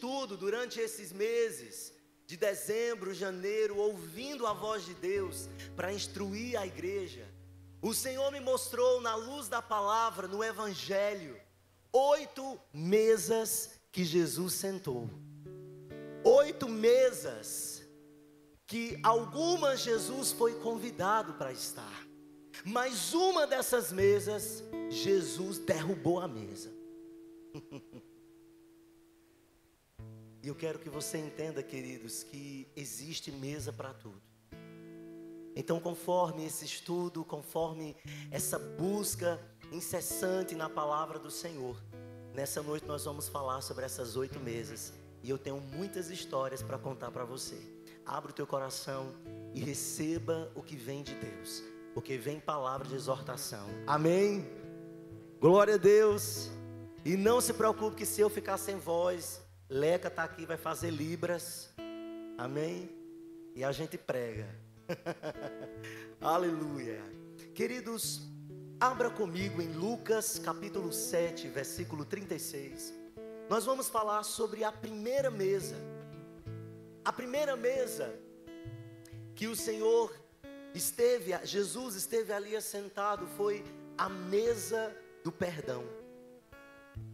estudo durante esses meses de dezembro, janeiro, ouvindo a voz de Deus para instruir a igreja, o Senhor me mostrou na luz da palavra, no Evangelho, 8 mesas que Jesus sentou. 8 mesas que algumas Jesus foi convidado para estar, mas uma dessas mesas, Jesus derrubou a mesa. E eu quero que você entenda, queridos, que existe mesa para tudo. Então, conforme esse estudo, conforme essa busca incessante na palavra do Senhor, nessa noite nós vamos falar sobre essas 8 mesas. E eu tenho muitas histórias para contar para você. Abra o teu coração e receba o que vem de Deus, porque vem palavra de exortação. Amém? Glória a Deus. E não se preocupe que se eu ficar sem voz, Leca está aqui, vai fazer libras. Amém? E a gente prega. Aleluia. Queridos, abra comigo em Lucas capítulo 7, versículo 36. Nós vamos falar sobre a primeira mesa. A primeira mesa que o Senhor Jesus esteve ali assentado, foi a mesa do perdão.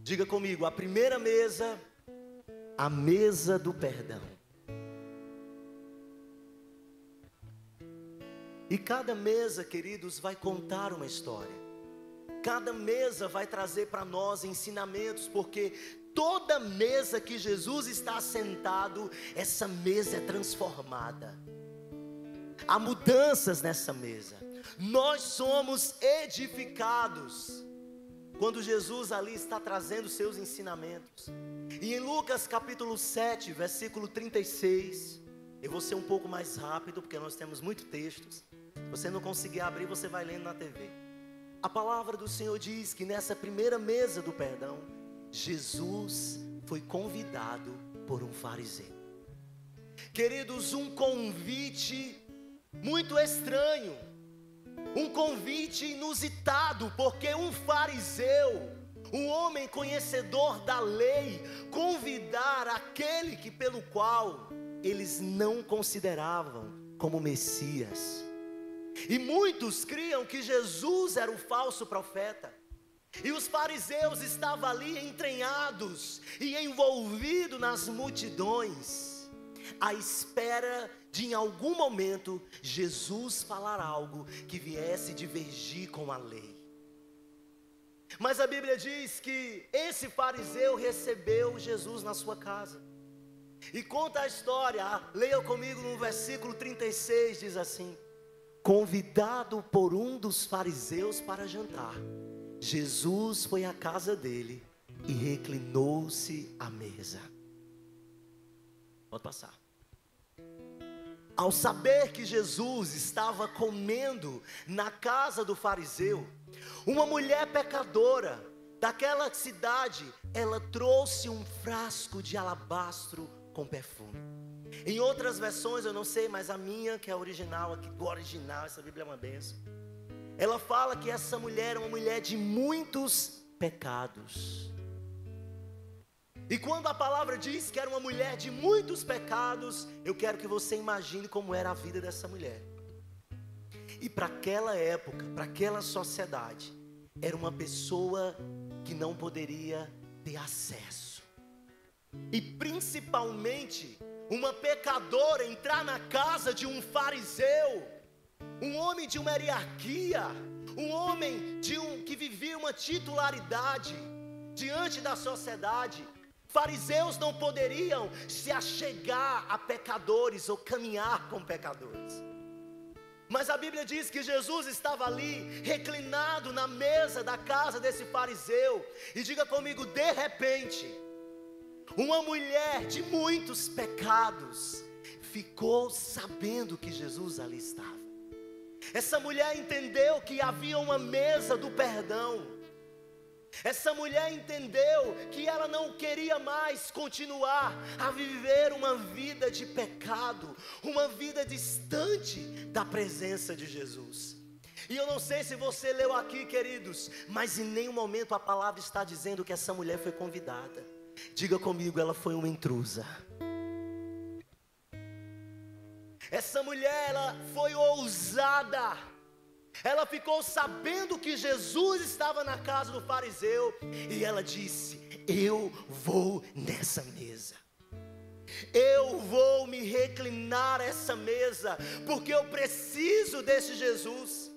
Diga comigo, a primeira mesa, a mesa do perdão. E cada mesa, queridos, vai contar uma história. Cada mesa vai trazer para nós ensinamentos, porque toda mesa que Jesus está sentado, essa mesa é transformada. Há mudanças nessa mesa. Nós somos edificados quando Jesus ali está trazendo seus ensinamentos. E em Lucas capítulo 7, versículo 36, eu vou ser um pouco mais rápido, porque nós temos muitos textos. Se você não conseguir abrir, você vai lendo na TV. A palavra do Senhor diz que nessa primeira mesa do perdão, Jesus foi convidado por um fariseu. Queridos, um convite muito estranho, um convite inusitado, porque um fariseu, um homem conhecedor da lei, convidar aquele que pelo qual eles não consideravam como Messias. E muitos criam que Jesus era o falso profeta. E os fariseus estavam ali entranhados e envolvidos nas multidões, à espera de em algum momento Jesus falar algo que viesse divergir com a lei. Mas a Bíblia diz que esse fariseu recebeu Jesus na sua casa. E conta a história, leia comigo no versículo 36, diz assim: convidado por um dos fariseus para jantar, Jesus foi à casa dele e reclinou-se à mesa. Pode passar. Ao saber que Jesus estava comendo na casa do fariseu, uma mulher pecadora daquela cidade, ela trouxe um frasco de alabastro com perfume. Em outras versões, eu não sei, mas a minha, que é a original, aqui do original, essa Bíblia é uma bênção. Ela fala que essa mulher é uma mulher de muitos pecados. E quando a palavra diz que era uma mulher de muitos pecados, eu quero que você imagine como era a vida dessa mulher. E para aquela época, para aquela sociedade, era uma pessoa que não poderia ter acesso. E principalmente, uma pecadora entrar na casa de um fariseu, um homem de uma hierarquia, um homem que vivia uma titularidade diante da sociedade. Fariseus não poderiam se achegar a pecadores ou caminhar com pecadores. Mas a Bíblia diz que Jesus estava ali, reclinado na mesa da casa desse fariseu. E diga comigo, de repente, uma mulher de muitos pecados ficou sabendo que Jesus ali estava. Essa mulher entendeu que havia uma mesa do perdão. Essa mulher entendeu que ela não queria mais continuar a viver uma vida de pecado, uma vida distante da presença de Jesus. E eu não sei se você leu aqui, queridos, mas em nenhum momento a palavra está dizendo que essa mulher foi convidada. Diga comigo, ela foi uma intrusa. Essa mulher, ela foi ousada. Ela ficou sabendo que Jesus estava na casa do fariseu. E ela disse: eu vou nessa mesa. Eu vou me reclinar essa mesa, porque eu preciso desse Jesus.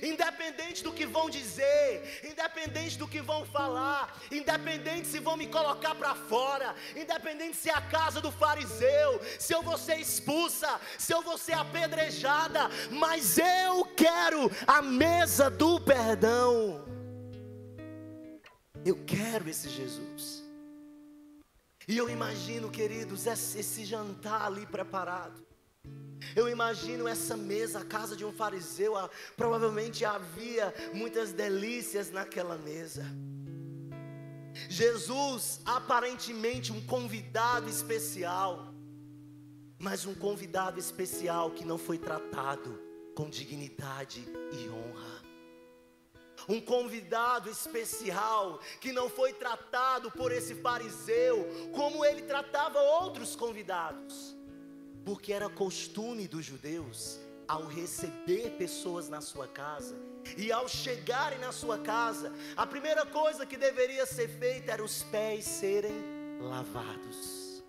Independente do que vão dizer, independente do que vão falar, independente se vão me colocar para fora, independente se é a casa do fariseu, se eu vou ser expulsa, se eu vou ser apedrejada, mas eu quero a mesa do perdão. Eu quero esse Jesus. E eu imagino, queridos, esse jantar ali preparado. Eu imagino essa mesa, a casa de um fariseu. Provavelmente havia muitas delícias naquela mesa. Jesus, aparentemente um convidado especial, mas um convidado especial que não foi tratado com dignidade e honra. Um convidado especial que não foi tratado por esse fariseu como ele tratava outros convidados. Porque era costume dos judeus, ao receber pessoas na sua casa, e ao chegarem na sua casa, a primeira coisa que deveria ser feita era os pés serem lavados.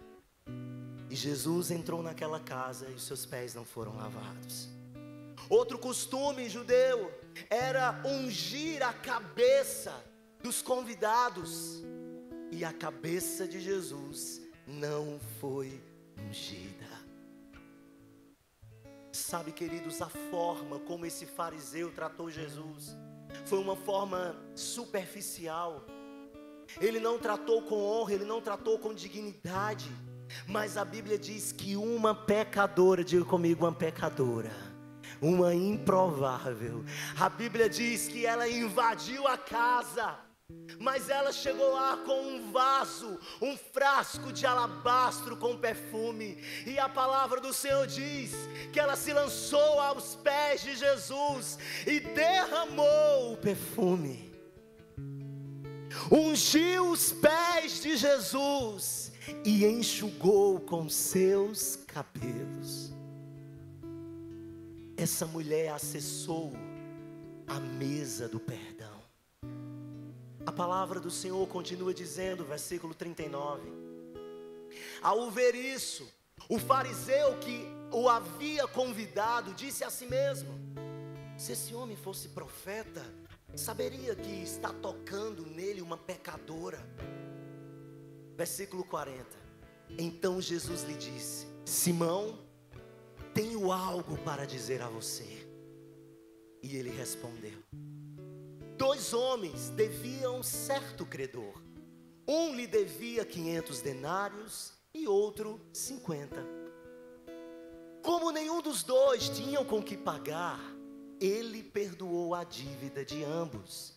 E Jesus entrou naquela casa e os seus pés não foram lavados. Outro costume judeu era ungir a cabeça dos convidados, e a cabeça de Jesus não foi ungida. Sabe, queridos, a forma como esse fariseu tratou Jesus foi uma forma superficial. Ele não tratou com honra, ele não tratou com dignidade. Mas a Bíblia diz que uma pecadora, diga comigo, uma pecadora, uma improvável, a Bíblia diz que ela invadiu a casa, mas ela chegou lá com um vaso, um frasco de alabastro com perfume. E a palavra do Senhor diz que ela se lançou aos pés de Jesus e derramou o perfume, ungiu os pés de Jesus e enxugou com seus cabelos. Essa mulher acessou a mesa do perdão. A palavra do Senhor continua dizendo, versículo 39. Ao ver isso, o fariseu que o havia convidado disse a si mesmo: se esse homem fosse profeta, saberia que está tocando nele uma pecadora. Versículo 40. Então Jesus lhe disse: Simão, tenho algo para dizer a você. E ele respondeu: 2 homens deviam certo credor. Um lhe devia 500 denários e outro 50. Como nenhum dos dois tinham com que pagar, ele perdoou a dívida de ambos.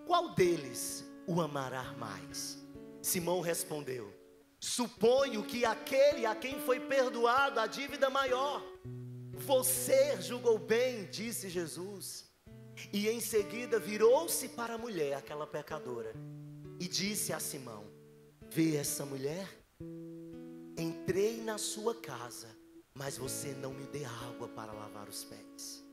Qual deles o amará mais? Simão respondeu: suponho que aquele a quem foi perdoado a dívida maior. Você julgou bem, disse Jesus. E em seguida virou-se para a mulher, aquela pecadora, e disse a Simão: vê essa mulher? Entrei na sua casa, mas você não me deu água para lavar os pés.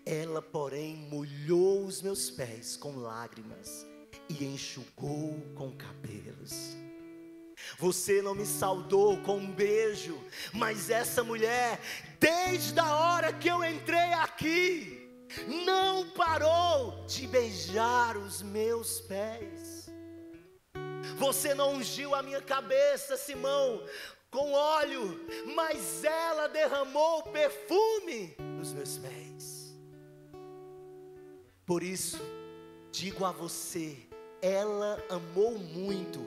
Ela, porém, molhou os meus pés com lágrimas e enxugou com cabelos. Você não me saudou com um beijo, mas essa mulher, desde a hora que eu entrei aqui, não parou de beijar os meus pés. Você não ungiu a minha cabeça, Simão, com óleo, mas ela derramou perfume nos meus pés. Por isso, digo a você, ela amou muito,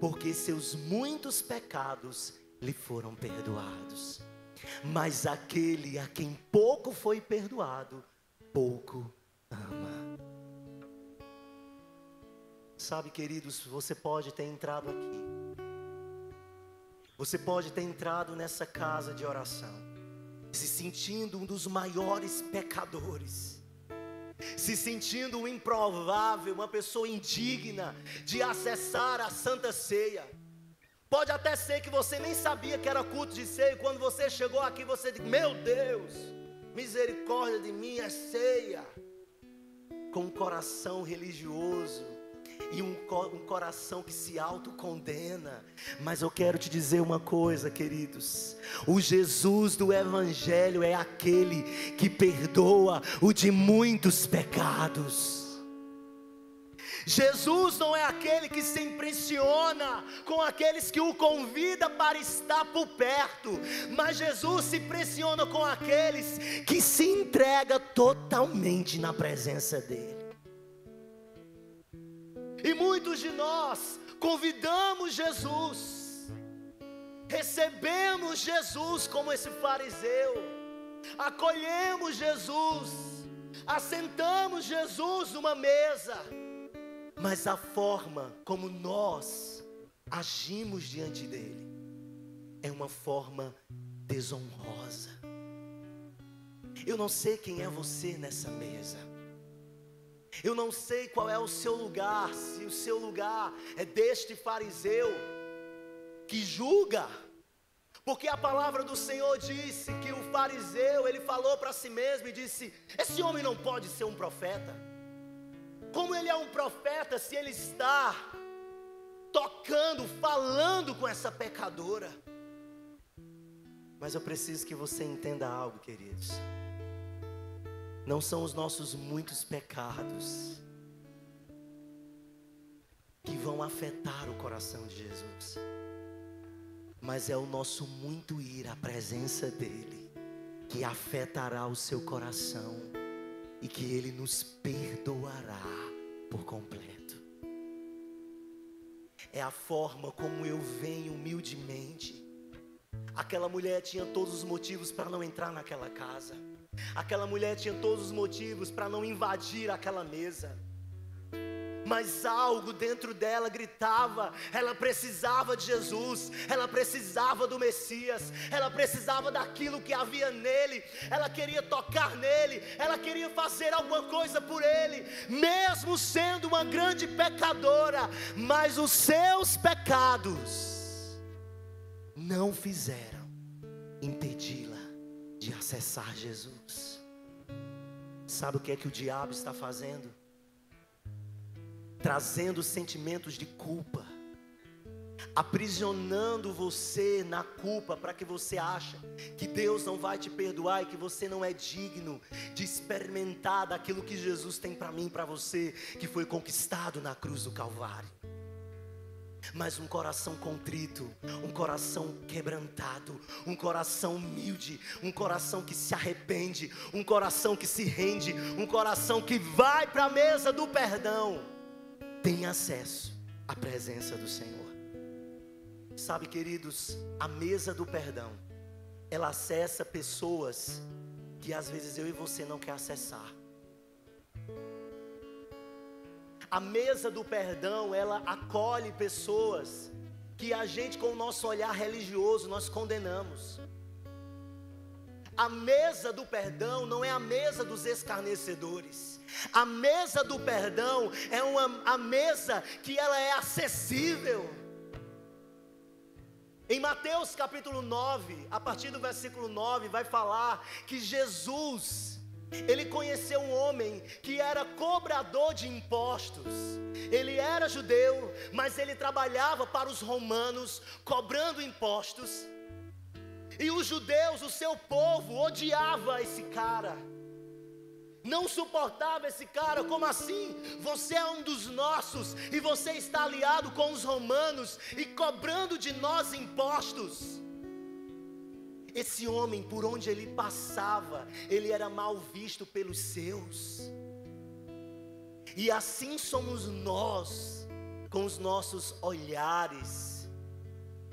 porque seus muitos pecados lhe foram perdoados. Mas aquele a quem pouco foi perdoado, pouco ama. Sabe, queridos, você pode ter entrado aqui, você pode ter entrado nessa casa de oração, se sentindo um dos maiores pecadores, se sentindo um improvável, uma pessoa indigna de acessar a Santa Ceia. Pode até ser que você nem sabia que era culto de ceia, e quando você chegou aqui você disse: meu Deus, misericórdia de mim, é ceia. Com um coração religioso e um coração que se autocondena. Mas eu quero te dizer uma coisa, queridos: o Jesus do Evangelho é aquele que perdoa o de muitos pecados. Jesus não é aquele que se impressiona com aqueles que o convida para estar por perto, mas Jesus se impressiona com aqueles que se entregam totalmente na presença dele. E muitos de nós convidamos Jesus, recebemos Jesus como esse fariseu, acolhemos Jesus, assentamos Jesus numa mesa, mas a forma como nós agimos diante dele é uma forma desonrosa. Eu não sei quem é você nessa mesa. Eu não sei qual é o seu lugar, se o seu lugar é deste fariseu que julga, porque a palavra do Senhor disse que o fariseu, ele falou para si mesmo e disse: esse homem não pode ser um profeta. Como ele é um profeta se ele está tocando, falando com essa pecadora? Mas eu preciso que você entenda algo, queridos. Não são os nossos muitos pecados que vão afetar o coração de Jesus, mas é o nosso muito ir à presença dele que afetará o seu coração e que ele nos perdoará por completo. É a forma como eu venho humildemente. Aquela mulher tinha todos os motivos para não entrar naquela casa. Aquela mulher tinha todos os motivos para não invadir aquela mesa. Mas algo dentro dela gritava, ela precisava de Jesus, ela precisava do Messias, ela precisava daquilo que havia nele, ela queria tocar nele, ela queria fazer alguma coisa por ele, mesmo sendo uma grande pecadora. Mas os seus pecados não fizeram impedi-la de acessar Jesus. Sabe o que é que o diabo está fazendo? Trazendo sentimentos de culpa, aprisionando você na culpa, para que você ache que Deus não vai te perdoar e que você não é digno de experimentar daquilo que Jesus tem para mim e para você, que foi conquistado na cruz do Calvário. Mas um coração contrito, um coração quebrantado, um coração humilde, um coração que se arrepende, um coração que se rende, um coração que vai para a mesa do perdão, tem acesso à presença do Senhor. Sabe, queridos, a mesa do perdão, ela acessa pessoas que às vezes eu e você não quer acessar. A mesa do perdão, ela acolhe pessoas que a gente, com o nosso olhar religioso, nós condenamos. A mesa do perdão não é a mesa dos escarnecedores. A mesa do perdão é a mesa que ela é acessível. Em Mateus capítulo 9, a partir do versículo 9, vai falar que Jesus, ele conheceu um homem que era cobrador de impostos. Ele era judeu, mas ele trabalhava para os romanos, cobrando impostos. E os judeus, o seu povo, odiava esse cara, não suportava esse cara. Como assim? Você é um dos nossos e você está aliado com os romanos e cobrando de nós impostos. Esse homem, por onde ele passava, ele era mal visto pelos seus. E assim somos nós, com os nossos olhares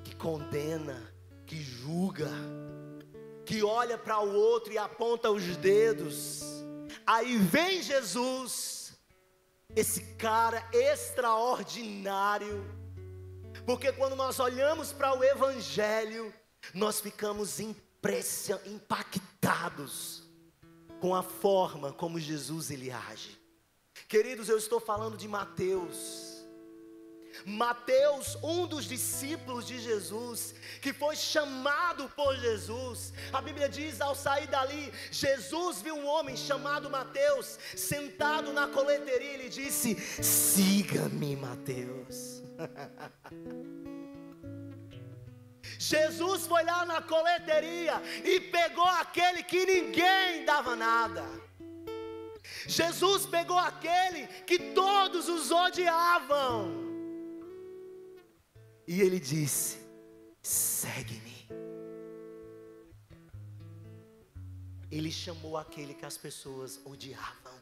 que condena, que julga, que olha para o outro e aponta os dedos. Aí vem Jesus, esse cara extraordinário, porque quando nós olhamos para o Evangelho, nós ficamos impactados com a forma como Jesus ele age. Queridos, eu estou falando de Mateus. Mateus, um dos discípulos de Jesus, que foi chamado por Jesus, a Bíblia diz, ao sair dali, Jesus viu um homem chamado Mateus, sentado na coleteria, e lhe disse: siga-me, Mateus. Jesus foi lá na coleteria e pegou aquele que ninguém dava nada. Jesus pegou aquele que todos os odiavam. E ele disse: segue-me. Ele chamou aquele que as pessoas odiavam,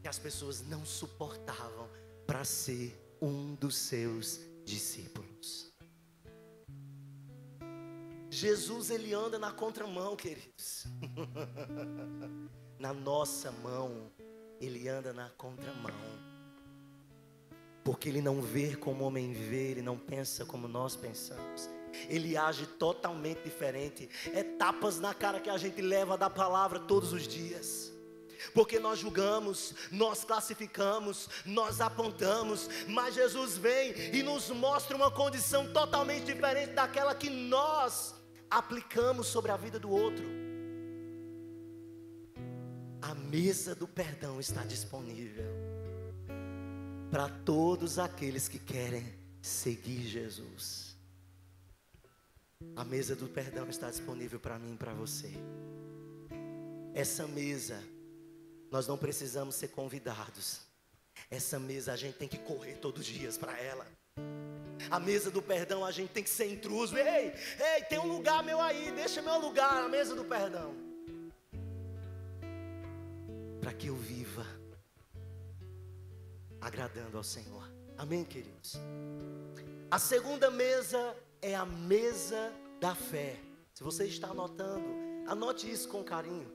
que as pessoas não suportavam, para ser um dos seus discípulos. Jesus, ele anda na contramão, queridos. Na nossa mão, ele anda na contramão. Porque ele não vê como o homem vê, ele não pensa como nós pensamos. Ele age totalmente diferente. É tapas na cara que a gente leva da palavra todos os dias. Porque nós julgamos, nós classificamos, nós apontamos, mas Jesus vem e nos mostra uma condição totalmente diferente daquela que nós aplicamos sobre a vida do outro. A mesa do perdão está disponível para todos aqueles que querem seguir Jesus. A mesa do perdão está disponível para mim e para você. Essa mesa, nós não precisamos ser convidados. Essa mesa a gente tem que correr todos os dias para ela. A mesa do perdão a gente tem que ser intruso. Ei, tem um lugar meu aí, deixa meu lugar na mesa do perdão. Para que eu viva agradando ao Senhor. Amém, queridos? A segunda mesa é a mesa da fé. Se você está anotando, anote isso com carinho.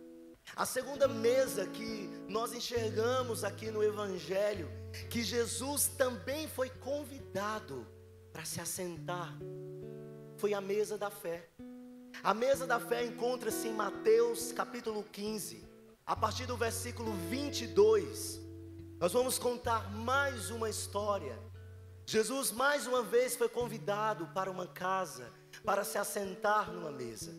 A segunda mesa que nós enxergamos aqui no Evangelho, que Jesus também foi convidado para se assentar, foi a mesa da fé. A mesa da fé encontra-se em Mateus capítulo 15, a partir do versículo 22. Nós vamos contar mais uma história. Jesus mais uma vez foi convidado para uma casa, para se assentar numa mesa.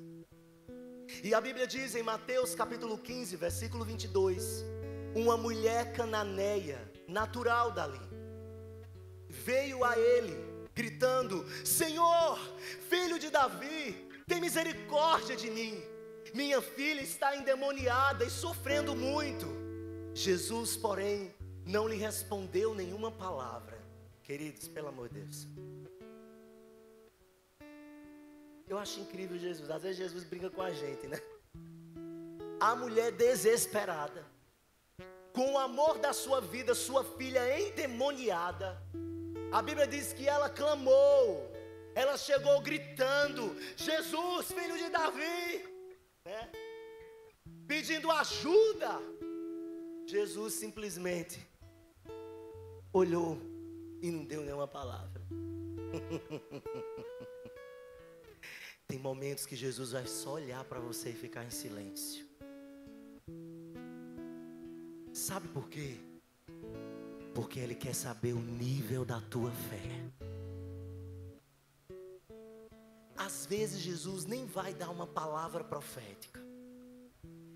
E a Bíblia diz em Mateus capítulo 15, versículo 22, uma mulher cananeia, natural dali, veio a ele, gritando: Senhor, filho de Davi, tem misericórdia de mim. Minha filha está endemoniada e sofrendo muito. Jesus, porém, não lhe respondeu nenhuma palavra. Queridos, pelo amor de Deus, eu acho incrível Jesus. Às vezes Jesus brinca com a gente, né? A mulher desesperada, com o amor da sua vida, sua filha endemoniada, a Bíblia diz que ela clamou, ela chegou gritando: Jesus, filho de Davi, né? Pedindo ajuda. Jesus simplesmente olhou e não deu nenhuma palavra. Tem momentos que Jesus vai só olhar para você e ficar em silêncio. Sabe por quê? Porque Ele quer saber o nível da tua fé. Às vezes Jesus nem vai dar uma palavra profética,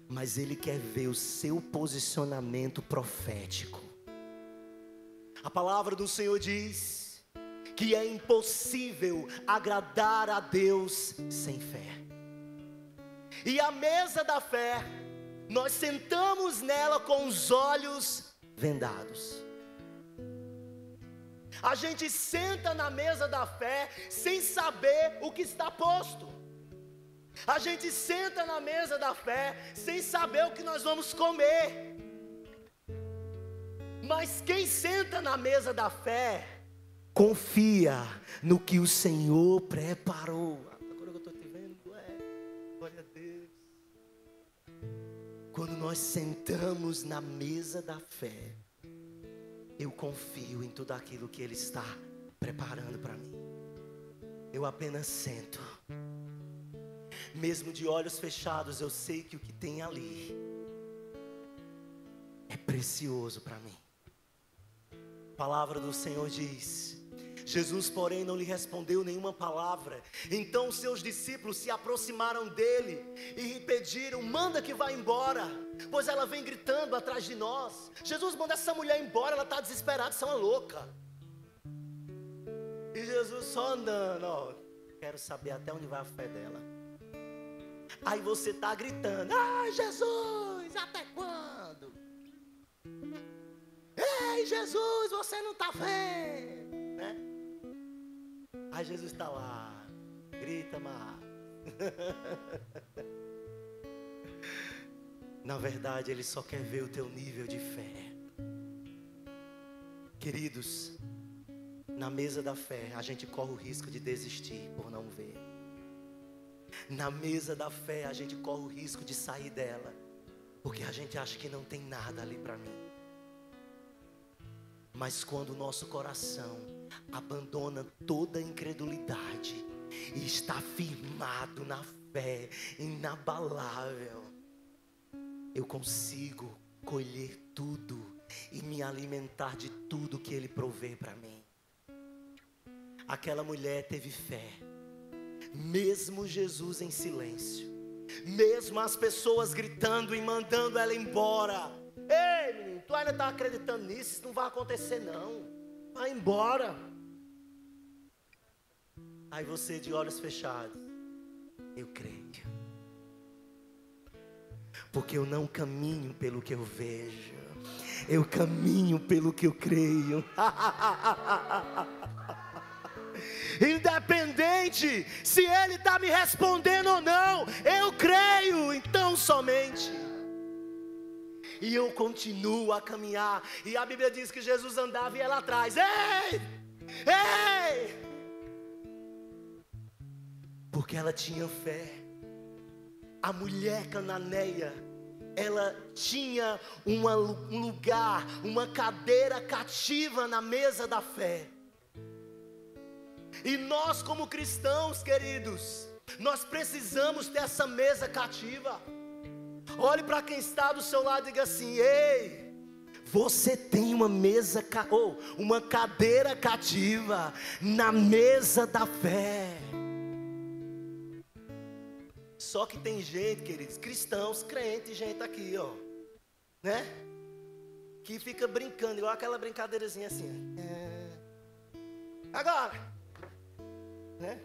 mas Ele quer ver o seu posicionamento profético. A palavra do Senhor diz que é impossível agradar a Deus sem fé. E a mesa da fé, nós sentamos nela com os olhos vendados. A gente senta na mesa da fé sem saber o que está posto. A gente senta na mesa da fé sem saber o que nós vamos comer. Mas quem senta na mesa da fé confia no que o Senhor preparou. Agora que eu estou te vendo, glória a Deus. Quando nós sentamos na mesa da fé, eu confio em tudo aquilo que Ele está preparando para mim. Eu apenas sento. Mesmo de olhos fechados, eu sei que o que tem ali é precioso para mim. A palavra do Senhor diz: Jesus, porém, não lhe respondeu nenhuma palavra. Então os seus discípulos se aproximaram dele e pediram: manda que vá embora, pois ela vem gritando atrás de nós. Jesus, manda essa mulher embora, ela está desesperada, isso é uma louca. E Jesus só andando, ó, quero saber até onde vai a fé dela. Aí você está gritando: ai, Jesus, até quando? Ei, Jesus, você não está vendo, né? Aí Jesus está lá, grita mais. Na verdade, Ele só quer ver o teu nível de fé. Queridos, na mesa da fé, a gente corre o risco de desistir por não ver. Na mesa da fé, a gente corre o risco de sair dela, porque a gente acha que não tem nada ali para mim. Mas quando o nosso coração abandona toda a incredulidade e está firmado na fé, inabalável, eu consigo colher tudo e me alimentar de tudo que Ele provê para mim. Aquela mulher teve fé, mesmo Jesus em silêncio, mesmo as pessoas gritando e mandando ela embora. Ei, menino, tu ainda está acreditando nisso? Isso não vai acontecer não, vai embora. Aí você, de olhos fechados: eu creio, porque eu não caminho pelo que eu vejo, eu caminho pelo que eu creio. Independente se Ele está me respondendo ou não, eu creio, então somente. E eu continuo a caminhar. E a Bíblia diz que Jesus andava e ela atrás. Ei! Ei! Porque ela tinha fé. A mulher cananeia, ela tinha um lugar, uma cadeira cativa na mesa da fé. E nós, como cristãos, queridos, nós precisamos ter essa mesa cativa. Olhe para quem está do seu lado e diga assim: ei, você tem uma mesa, uma cadeira cativa na mesa da fé. Só que tem gente, queridos, cristãos, crentes, gente aqui, ó, né? Que fica brincando, igual aquela brincadeirazinha assim. Agora, né?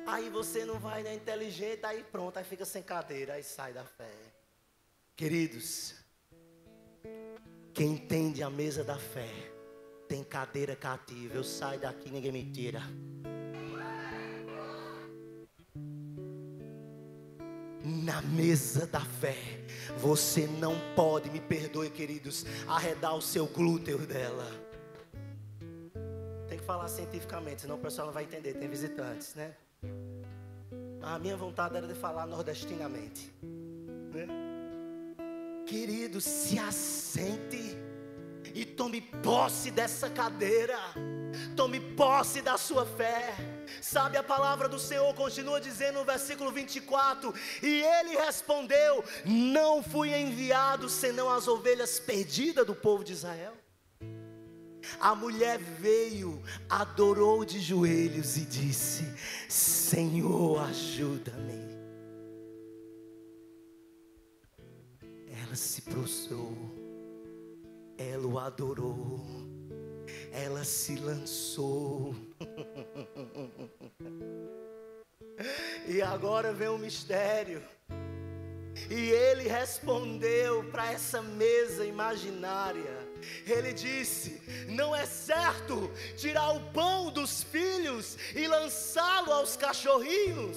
Aí você não vai, né, inteligente, aí pronto, aí fica sem cadeira, aí sai da fé. Queridos, quem entende a mesa da fé tem cadeira cativa. Eu saio daqui, ninguém me tira. Na mesa da fé, você não pode, me perdoe, queridos, arredar o seu glúteo dela. Tem que falar cientificamente, senão o pessoal não vai entender, tem visitantes, né? A minha vontade era de falar nordestinamente, né? Querido, se assente e tome posse dessa cadeira. Tome posse da sua fé. Sabe, a palavra do Senhor continua dizendo no versículo 24: e ele respondeu: não fui enviado senão as ovelhas perdidas do povo de Israel. A mulher veio, adorou de joelhos e disse: Senhor, ajuda-me. Ela se prostrou, ela o adorou, ela se lançou. E agora vem o mistério. E ele respondeu para essa mesa imaginária. Ele disse: não é certo tirar o pão dos filhos e lançá-lo aos cachorrinhos.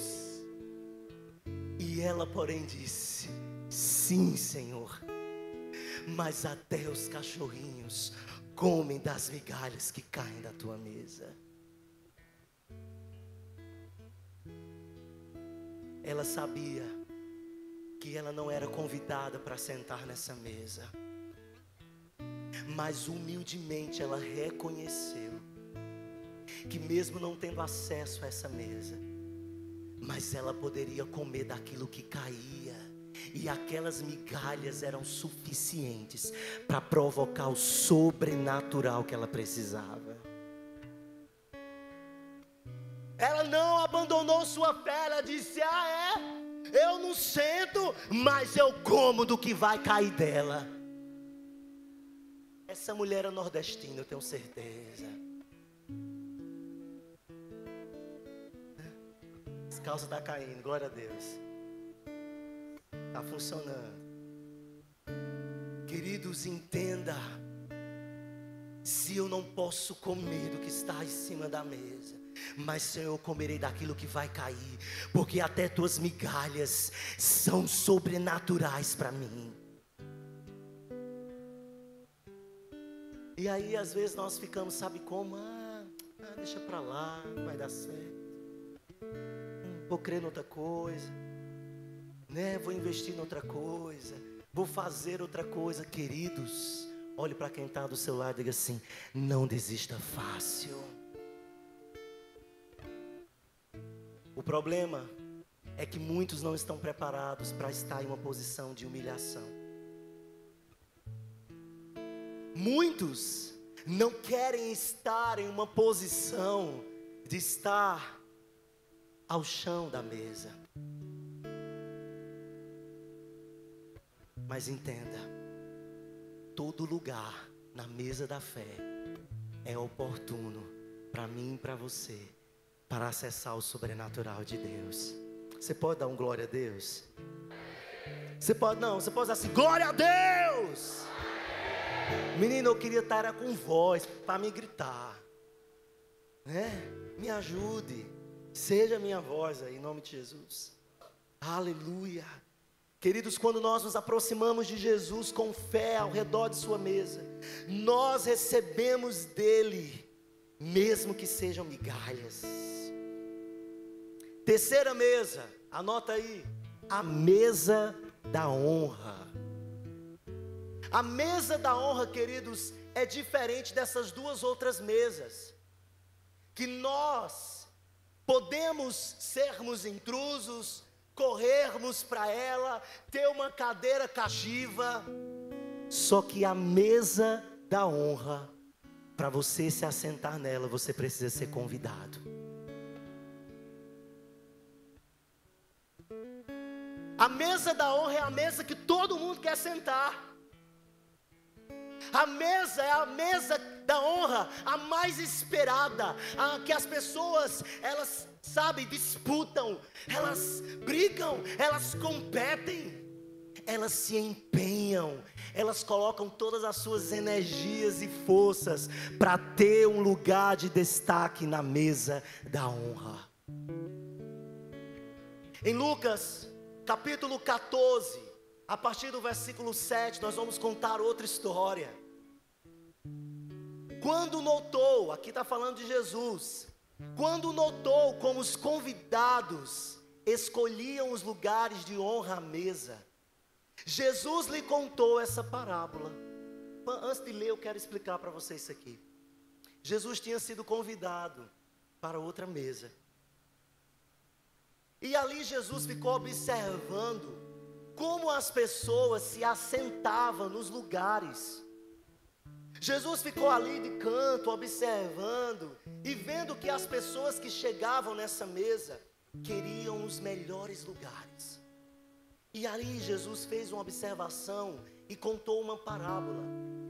E ela, porém, disse: sim, Senhor, mas até os cachorrinhos comem das migalhas que caem da tua mesa. Ela sabia que ela não era convidada para sentar nessa mesa, mas humildemente ela reconheceu que mesmo não tendo acesso a essa mesa, mas ela poderia comer daquilo que caía E aquelas migalhas eram suficientes para provocar o sobrenatural que ela precisava. Ela não abandonou sua fé, ela disse: eu não sento, mas eu como do que vai cair dela. Essa mulher é nordestina, eu tenho certeza. As calças estão caindo, glória a Deus. Está funcionando. Queridos, entenda. Se eu não posso comer do que está em cima da mesa, mas Senhor, eu comerei daquilo que vai cair, porque até tuas migalhas são sobrenaturais para mim. E aí às vezes nós ficamos, sabe como? Deixa para lá, vai dar certo. Vou crer em outra coisa, né? Vou investir em outra coisa, vou fazer outra coisa. Queridos, olhe para quem está do seu lado e diga assim: não desista fácil. O problema é que muitos não estão preparados para estar em uma posição de humilhação. Muitos não querem estar em uma posição de estar ao chão da mesa. Mas entenda, todo lugar na mesa da fé é oportuno para mim e para você, para acessar o sobrenatural de Deus. Você pode dar um glória a Deus? Você pode dizer assim: glória a Deus! Menino, eu queria estar com voz para me gritar, né? Me ajude, seja minha voz aí, em nome de Jesus. Aleluia. Queridos, quando nós nos aproximamos de Jesus com fé ao redor de sua mesa, nós recebemos dele, mesmo que sejam migalhas. Terceira mesa, anota aí: a mesa da honra. A mesa da honra, queridos, é diferente dessas duas outras mesas, que nós podemos sermos intrusos, corrermos para ela, ter uma cadeira cativa. Só que a mesa da honra, para você se assentar nela, você precisa ser convidado. A mesa da honra é a mesa que todo mundo quer sentar. A mesa é a mesa da honra, a mais esperada, a que as pessoas, elas, disputam, elas brigam, elas competem, elas se empenham, elas colocam todas as suas energias e forças para ter um lugar de destaque na mesa da honra. Em Lucas, capítulo 14, a partir do versículo 7, nós vamos contar outra história. Quando notou, aqui está falando de Jesus, quando notou como os convidados escolhiam os lugares de honra à mesa, Jesus lhe contou essa parábola. Antes de ler, eu quero explicar para vocês isso aqui. Jesus tinha sido convidado para outra mesa. E ali Jesus ficou observando como as pessoas se assentavam nos lugares. Jesus ficou ali de canto, observando e vendo que as pessoas que chegavam nessa mesa queriam os melhores lugares. E ali Jesus fez uma observação e contou uma parábola.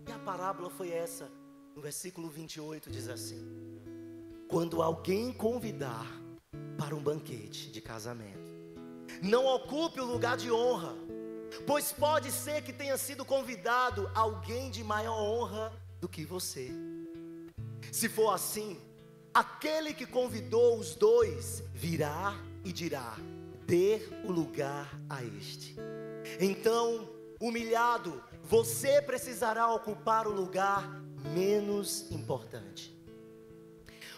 E a parábola foi essa, no versículo 28 diz assim: quando alguém convidar para um banquete de casamento, não ocupe o lugar de honra, pois pode ser que tenha sido convidado alguém de maior honra do que você. Se for assim, aquele que convidou os dois virá e dirá: dê o lugar a este. Então, humilhado, você precisará ocupar o lugar menos importante.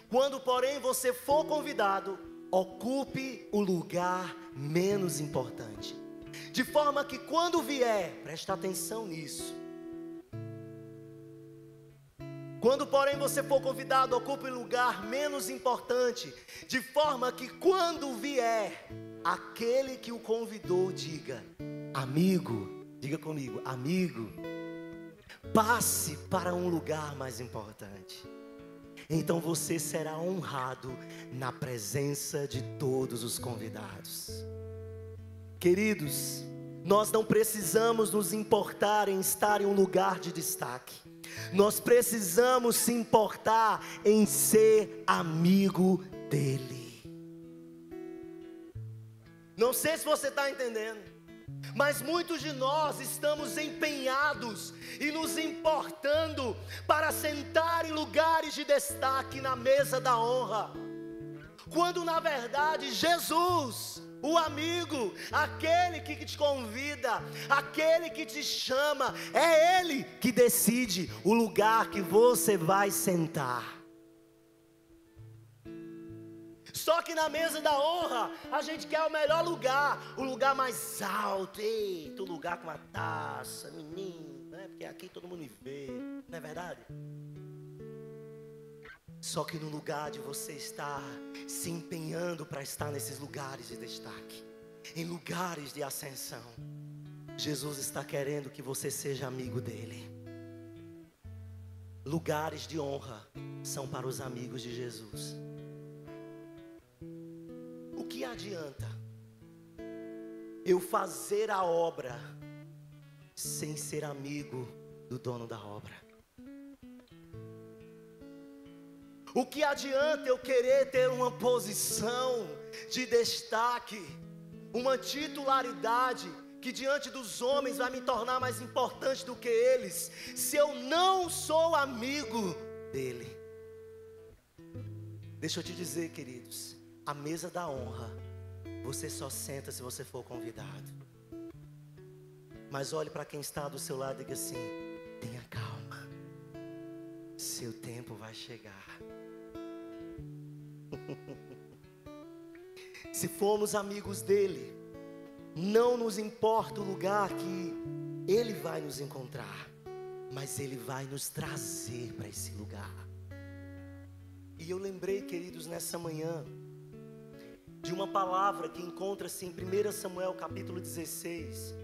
Quando, porém, você for convidado, ocupe o lugar menos importante, de forma que quando vier, presta atenção nisso, quando porém você for convidado, ocupe o lugar menos importante, de forma que quando vier aquele que o convidou, diga: amigo, diga comigo, amigo, passe para um lugar mais importante. Então você será honrado na presença de todos os convidados. Queridos, nós não precisamos nos importar em estar em um lugar de destaque. Nós precisamos se importar em ser amigo dele. Não sei se você está entendendo, mas muitos de nós estamos empenhados e nos importando para sentar em lugares de destaque na mesa da honra, quando na verdade Jesus, o amigo, aquele que te convida, aquele que te chama, é Ele que decide o lugar que você vai sentar. Só que na mesa da honra, a gente quer o melhor lugar, o lugar mais alto, eita, o lugar com a taça, menino, né? Porque aqui todo mundo me vê, não é verdade? Só que no lugar de você estar se empenhando para estar nesses lugares de destaque, em lugares de ascensão, Jesus está querendo que você seja amigo dele. Lugares de honra são para os amigos de Jesus. O que adianta eu fazer a obra sem ser amigo do dono da obra? O que adianta eu querer ter uma posição de destaque, uma titularidade que diante dos homens vai me tornar mais importante do que eles, se eu não sou amigo dele? Deixa eu te dizer, queridos, a mesa da honra, você só senta se você for convidado. Mas olhe para quem está do seu lado e diga assim: tenha calma, seu tempo vai chegar. Se formos amigos dele, não nos importa o lugar que ele vai nos encontrar, mas ele vai nos trazer para esse lugar. E eu lembrei, queridos, nessa manhã, de uma palavra que encontra-se em 1 Samuel capítulo 16,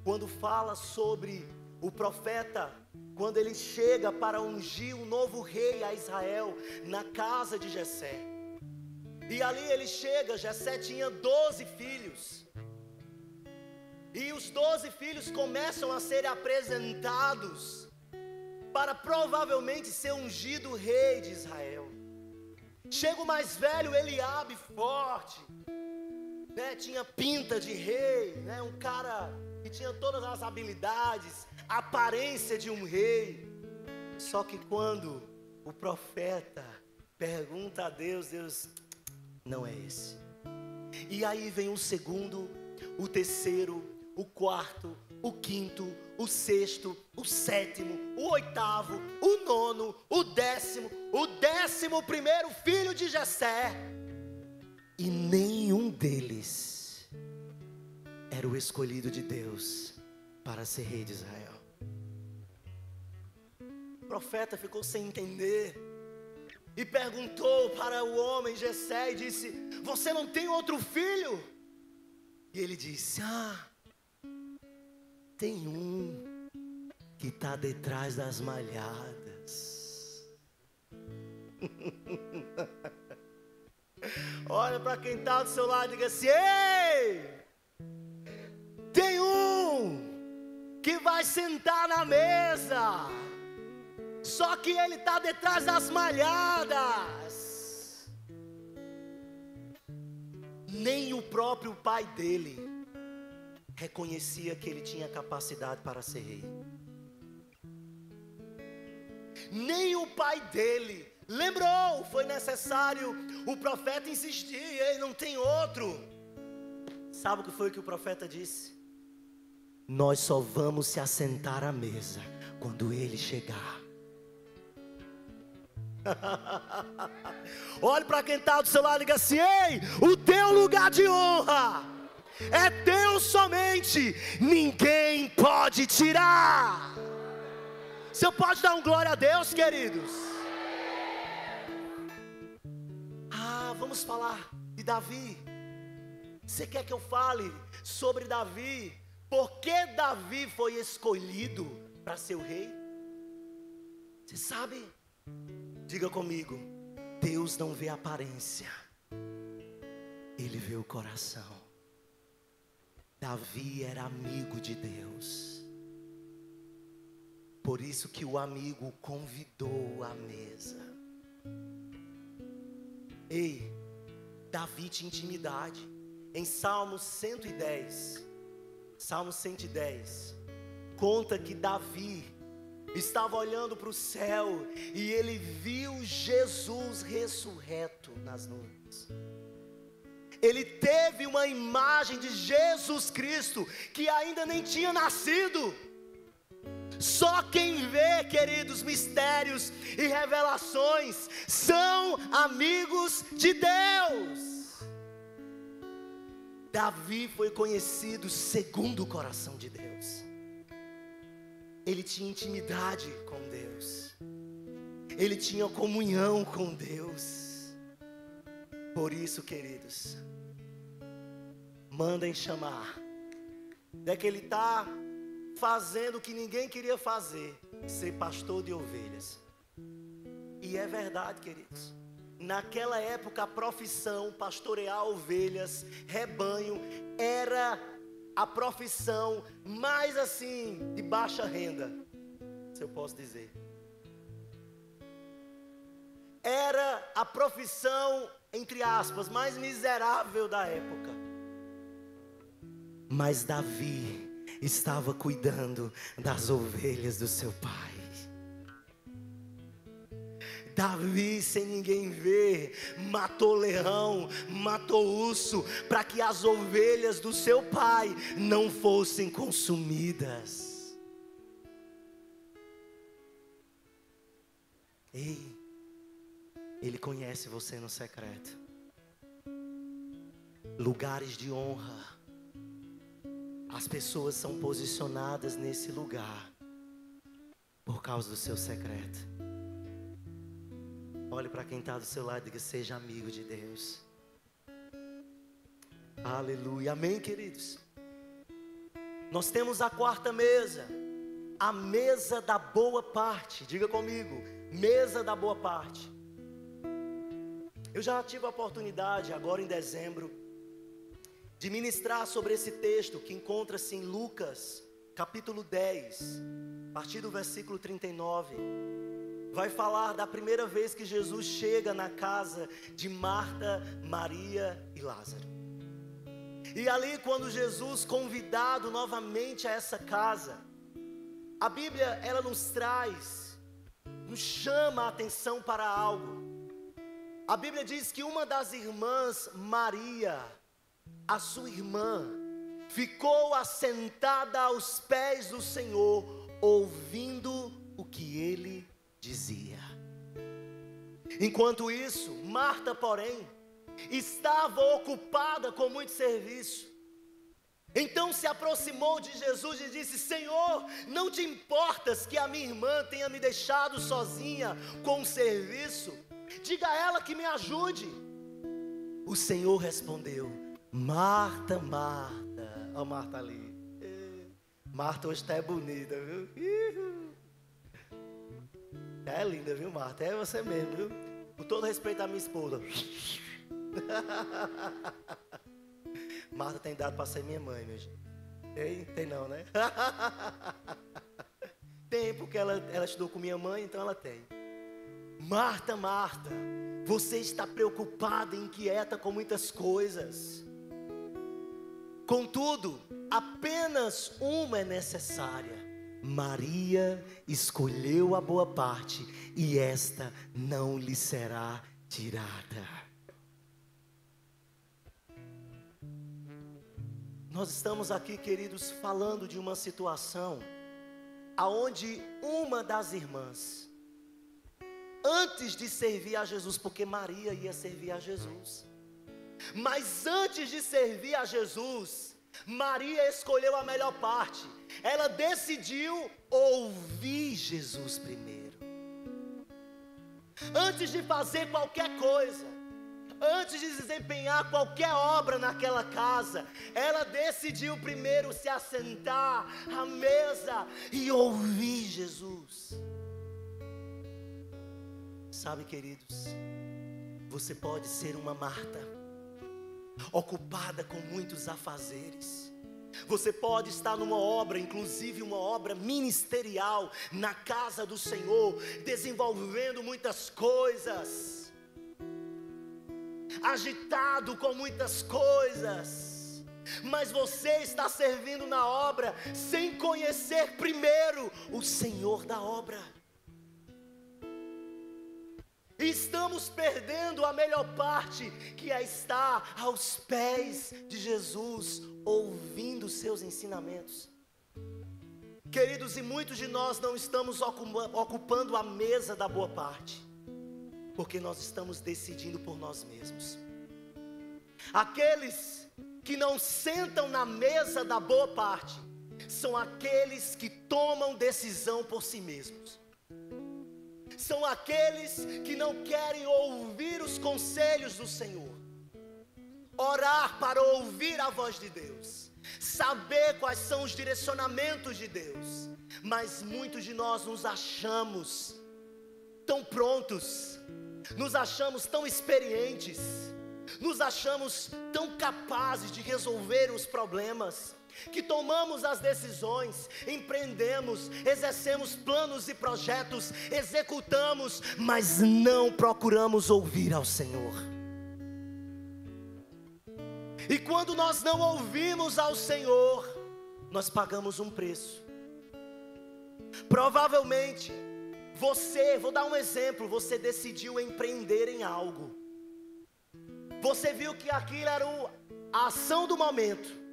quando fala sobre o profeta, quando ele chega para ungir um novo rei a Israel, na casa de Jessé. E ali ele chega, Jessé tinha 12 filhos, e os 12 filhos começam a ser apresentados para provavelmente ser ungido rei de Israel. Chega o mais velho, Eliabe, forte, né? Tinha pinta de rei, né? Um cara que tinha todas as habilidades, a aparência de um rei. Só que quando o profeta pergunta a Deus, Deus, não é esse. E aí vem o segundo, o terceiro, o quarto, o quinto, o sexto, o sétimo, o oitavo, o nono, o 11º filho de Jessé. E nenhum deles era o escolhido de Deus para ser rei de Israel. O profeta ficou sem entender e perguntou para o homem Jessé e disse: você não tem outro filho? E ele disse: tem um que está detrás das malhadas. Olha para quem está do seu lado e diga assim: ei, tem um que vai sentar na mesa, só que ele está detrás das malhadas. Nem o próprio pai dele reconhecia que ele tinha capacidade para ser rei. Nem o pai dele lembrou. Foi necessário o profeta insistir: ei, não tem outro. Sabe o que foi que o profeta disse? Nós só vamos se assentar à mesa quando ele chegar. Olhe para quem está do seu lado e diga assim: ei, o teu lugar de honra é teu somente, ninguém pode tirar. Você pode dar um glória a Deus, queridos? Vamos falar de Davi. Você quer que eu fale sobre Davi? Por que Davi foi escolhido para ser o rei? Você sabe? Diga comigo: Deus não vê a aparência, Ele vê o coração. Davi era amigo de Deus, por isso que o amigo o convidou à mesa. Ei, Davi tinha intimidade. Em Salmo 110, conta que Davi estava olhando para o céu e ele viu Jesus ressurreto nas nuvens. Ele teve uma imagem de Jesus Cristo que ainda nem tinha nascido. Só quem vê, queridos, mistérios e revelações são amigos de Deus. Davi foi conhecido segundo o coração de Deus. Ele tinha intimidade com Deus. Ele tinha comunhão com Deus. Por isso, queridos, mandem chamar. É que ele está fazendo o que ninguém queria fazer, ser pastor de ovelhas. E é verdade, queridos. Naquela época a profissão pastorear ovelhas, rebanho, era a profissão mais assim, de baixa renda, se eu posso dizer. Era a profissão, entre aspas, mais miserável da época. Mas Davi estava cuidando das ovelhas do seu pai. Davi, sem ninguém ver, matou leão, matou urso, para que as ovelhas do seu pai não fossem consumidas. Ei, Ele conhece você no secreto. Lugares de honra, as pessoas são posicionadas nesse lugar por causa do seu secreto. Olhe para quem está do seu lado e diga: seja amigo de Deus. Aleluia, amém, queridos? Nós temos a quarta mesa, a mesa da boa parte. Diga comigo: mesa da boa parte. Eu já tive a oportunidade, agora em dezembro, de ministrar sobre esse texto que encontra-se em Lucas, capítulo 10, a partir do versículo 39. Vai falar da primeira vez que Jesus chega na casa de Marta, Maria e Lázaro. E ali, quando Jesus, convidado novamente a essa casa, a Bíblia, ela nos chama a atenção para algo. A Bíblia diz que uma das irmãs, Maria, a sua irmã, ficou assentada aos pés do Senhor, ouvindo o que ele dizia. Enquanto isso, Marta, porém, estava ocupada com muito serviço. Então se aproximou de Jesus e disse: Senhor, não te importas que a minha irmã tenha me deixado sozinha com o serviço? Diga a ela que me ajude. O Senhor respondeu: Marta, Marta. Ó, Marta ali. Marta hoje está bonita, viu? É linda, viu, Marta? É você mesmo, viu? Com todo respeito à minha esposa. Marta tem dado para ser minha mãe, meu gente. Tem não, né? Tem, porque ela estudou com minha mãe, então ela tem. Marta, Marta, você está preocupada e inquieta com muitas coisas. Contudo, apenas uma é necessária. Maria escolheu a boa parte, e esta não lhe será tirada. Nós estamos aqui, queridos, falando de uma situação aonde uma das irmãs, antes de servir a Jesus, porque Maria ia servir a Jesus, mas antes de servir a Jesus, Maria escolheu a melhor parte. Ela decidiu ouvir Jesus primeiro. Antes de fazer qualquer coisa, antes de desempenhar qualquer obra naquela casa, ela decidiu primeiro se assentar à mesa e ouvir Jesus. Sabe, queridos, você pode ser uma Marta, ocupada com muitos afazeres. Você pode estar numa obra, inclusive uma obra ministerial, na casa do Senhor, desenvolvendo muitas coisas, agitado com muitas coisas, mas você está servindo na obra sem conhecer primeiro o Senhor da obra. Estamos perdendo a melhor parte, que é estar aos pés de Jesus, ouvindo seus ensinamentos. Queridos, e muitos de nós não estamos ocupando a mesa da boa parte, porque nós estamos decidindo por nós mesmos. Aqueles que não sentam na mesa da boa parte, são aqueles que tomam decisão por si mesmos. São aqueles que não querem ouvir os conselhos do Senhor, orar para ouvir a voz de Deus, saber quais são os direcionamentos de Deus. Mas muitos de nós nos achamos tão prontos, nos achamos tão experientes, nos achamos tão capazes de resolver os problemas, que tomamos as decisões, empreendemos, exercemos planos e projetos, executamos, mas não procuramos ouvir ao Senhor. E quando nós não ouvimos ao Senhor, nós pagamos um preço. Provavelmente, vou dar um exemplo, você decidiu empreender em algo. Você viu que aquilo era a ação do momento.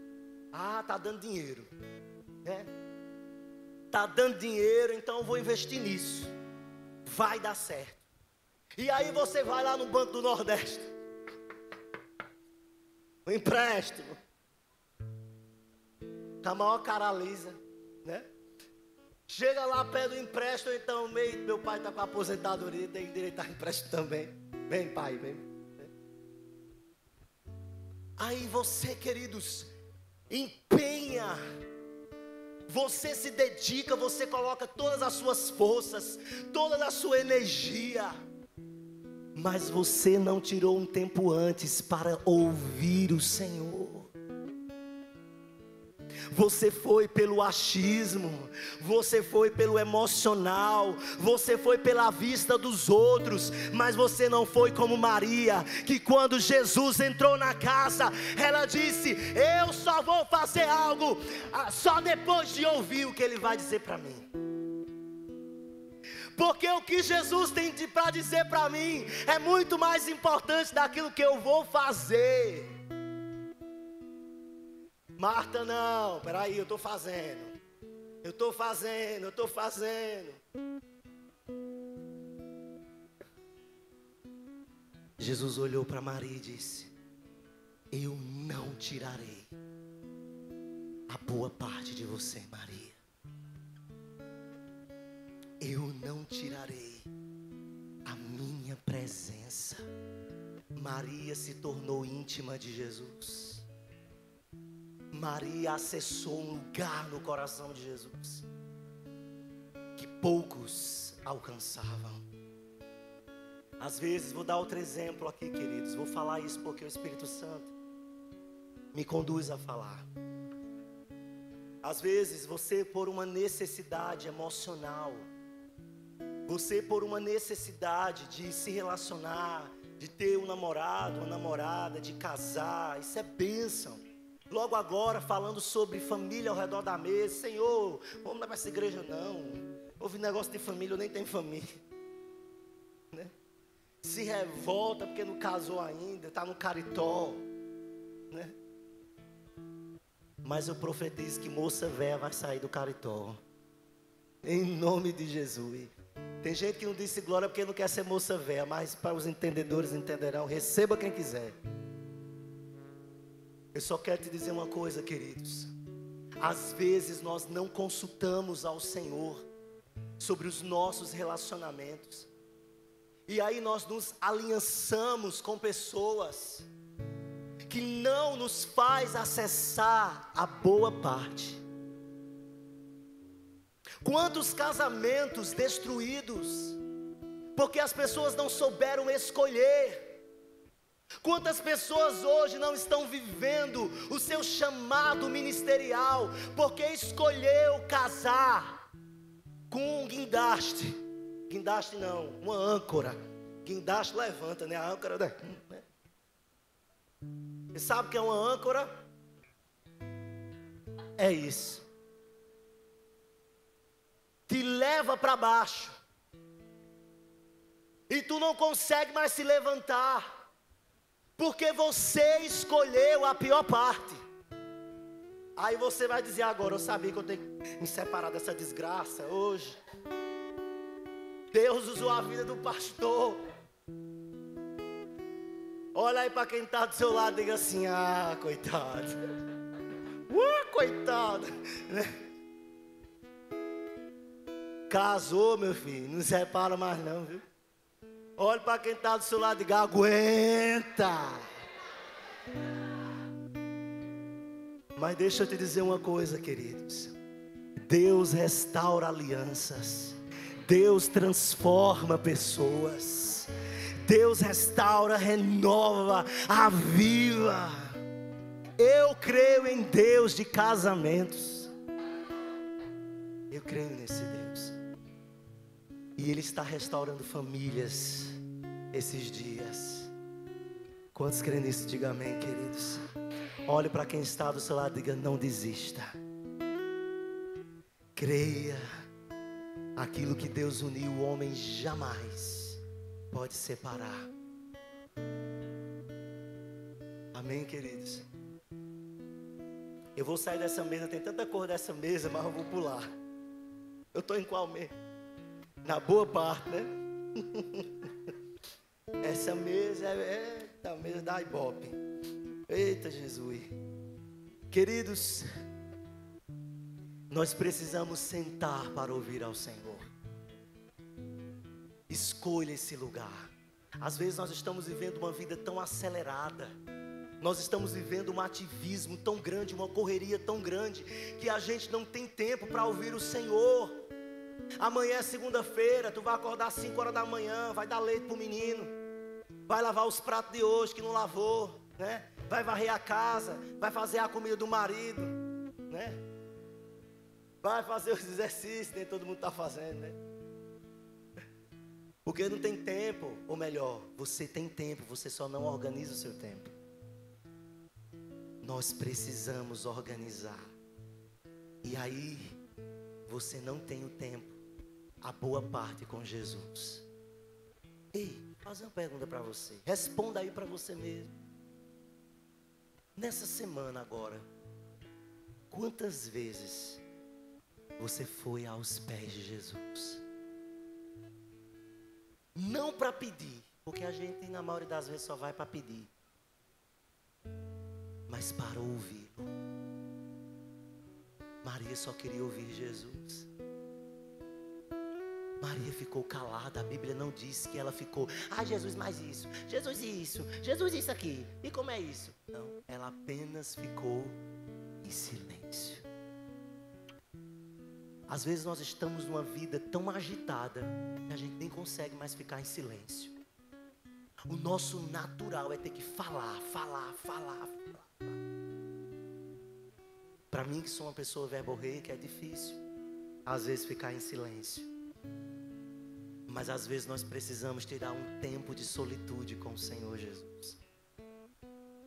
Tá dando dinheiro, né? Tá dando dinheiro, então eu vou investir nisso. Vai dar certo. E aí você vai lá no Banco do Nordeste, o empréstimo, com a maior cara lisa, né? Chega lá, pede o empréstimo, então meu pai está com a aposentadoria, tem direito a empréstimo também. Vem, pai, vem. Aí você, queridos, empenha, você se dedica, você coloca todas as suas forças, toda a sua energia, mas você não tirou um tempo antes para ouvir o Senhor. Você foi pelo achismo, você foi pelo emocional, você foi pela vista dos outros, mas você não foi como Maria, que quando Jesus entrou na casa, ela disse: eu só vou fazer algo só depois de ouvir o que Ele vai dizer para mim. Porque o que Jesus tem para dizer para mim é muito mais importante daquilo que eu vou fazer. Marta, não, peraí, eu estou fazendo. Jesus olhou para Maria e disse: eu não tirarei a boa parte de você, Maria. Eu não tirarei a minha presença. Maria se tornou íntima de Jesus. Maria acessou um lugar no coração de Jesus que poucos alcançavam. Às vezes, vou dar outro exemplo aqui, queridos. Vou falar isso porque o Espírito Santo me conduz a falar. Às vezes, você por uma necessidade emocional, você por uma necessidade de se relacionar, de ter um namorado, uma namorada, de casar, isso é bênção. Logo agora, falando sobre família ao redor da mesa: Senhor, vamos lá para essa igreja não. Houve negócio de família, eu nem tenho família, né? Se revolta porque não casou ainda, está no caritó, né? Mas eu profetizo que moça véia vai sair do caritó, em nome de Jesus. Tem gente que não disse glória porque não quer ser moça véia, mas para os entendedores entenderão. Receba quem quiser. Eu só quero te dizer uma coisa, queridos. Às vezes nós não consultamos ao Senhor sobre os nossos relacionamentos. E aí nós nos aliançamos com pessoas que não nos faz acessar a boa parte. Quantos casamentos destruídos, porque as pessoas não souberam escolher. Quantas pessoas hoje não estão vivendo o seu chamado ministerial, porque escolheu casar com um guindaste. Guindaste não, uma âncora. Guindaste levanta, né? A âncora, né? Você sabe o que é uma âncora? É isso. Te leva para baixo. E tu não consegue mais se levantar. Porque você escolheu a pior parte. Aí você vai dizer agora, eu sabia que eu tenho que me separar dessa desgraça hoje. Deus usou a vida do pastor. Olha aí para quem está do seu lado e diga assim, ah, coitado. Coitado. Casou, meu filho, não se separa mais não, viu? Olha para quem está do seu lado e diga, aguenta. Mas deixa eu te dizer uma coisa, queridos. Deus restaura alianças. Deus transforma pessoas. Deus restaura, renova, aviva. Eu creio em Deus de casamentos. Eu creio nesse Deus. E Ele está restaurando famílias esses dias. Quantos creem nisso? Diga amém, queridos. Olhe para quem está do seu lado e diga, não desista. Creia. Aquilo que Deus uniu, o homem jamais pode separar. Amém, queridos? Eu vou sair dessa mesa, tem tanta cor dessa mesa, mas eu vou pular. Eu estou em qual mesa? Na boa parte, né? Essa mesa é a mesa da Ibope. Eita Jesus. Queridos, nós precisamos sentar para ouvir ao Senhor. Escolha esse lugar. Às vezes nós estamos vivendo uma vida tão acelerada. Nós estamos vivendo um ativismo tão grande, uma correria tão grande, que a gente não tem tempo para ouvir o Senhor. Amanhã é segunda-feira, tu vai acordar às 5 horas da manhã, vai dar leite para o menino, vai lavar os pratos de hoje que não lavou, né? Vai varrer a casa, vai fazer a comida do marido, né? Vai fazer os exercícios, nem todo mundo está fazendo, né? Porque não tem tempo, ou melhor, você tem tempo, você só não organiza o seu tempo. Nós precisamos organizar. E aí, você não tem o tempo, a boa parte com Jesus. Ei, vou fazer uma pergunta para você. Responda aí para você mesmo. Nessa semana agora, quantas vezes você foi aos pés de Jesus? Não para pedir, porque a gente na maioria das vezes só vai para pedir, mas para ouvi-lo. Maria só queria ouvir Jesus. Maria ficou calada, a Bíblia não diz que ela ficou, Jesus mais isso, Jesus isso aqui, e como é isso? Não, ela apenas ficou em silêncio. Às vezes nós estamos numa vida tão agitada que a gente nem consegue mais ficar em silêncio. O nosso natural é ter que falar. Para mim que sou uma pessoa verborreica é difícil às vezes ficar em silêncio. Mas às vezes nós precisamos tirar um tempo de solitude com o Senhor Jesus.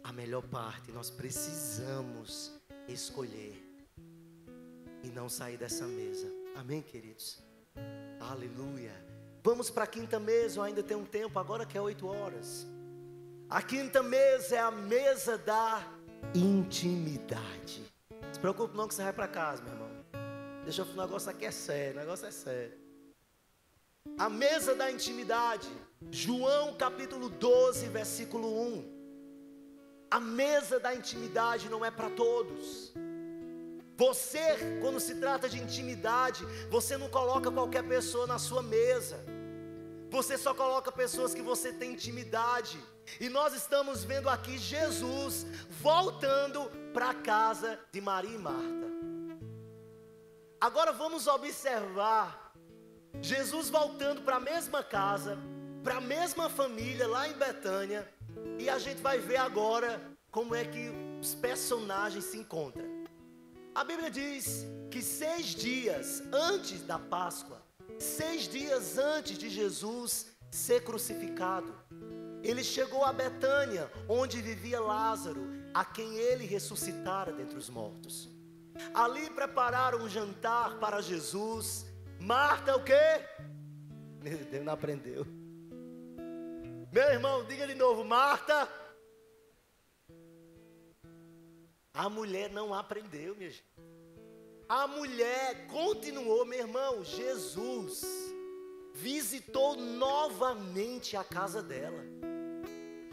A melhor parte, nós precisamos escolher e não sair dessa mesa. Amém, queridos? Aleluia. Vamos para a quinta mesa, eu ainda tenho um tempo, agora que é 8 horas. A quinta mesa é a mesa da intimidade. Não se preocupe não que você vai para casa, meu irmão. Deixa eu falar, o negócio aqui é sério, o negócio é sério. A mesa da intimidade, João capítulo 12, versículo 1. A mesa da intimidade não é para todos. Você, quando se trata de intimidade, você não coloca qualquer pessoa na sua mesa. Você só coloca pessoas que você tem intimidade. E nós estamos vendo aqui Jesus voltando para a casa de Maria e Marta. Agora vamos observar Jesus voltando para a mesma casa, para a mesma família lá em Betânia. E a gente vai ver agora como é que os personagens se encontram. A Bíblia diz que 6 dias antes da Páscoa, 6 dias antes de Jesus ser crucificado, ele chegou a Betânia, onde vivia Lázaro, a quem ele ressuscitara dentre os mortos. Ali prepararam um jantar para Jesus. Marta o quê? Meu Deus, não aprendeu. Meu irmão, diga de novo, Marta. A mulher não aprendeu, minha gente. A mulher continuou, meu irmão. Jesus visitou novamente a casa dela.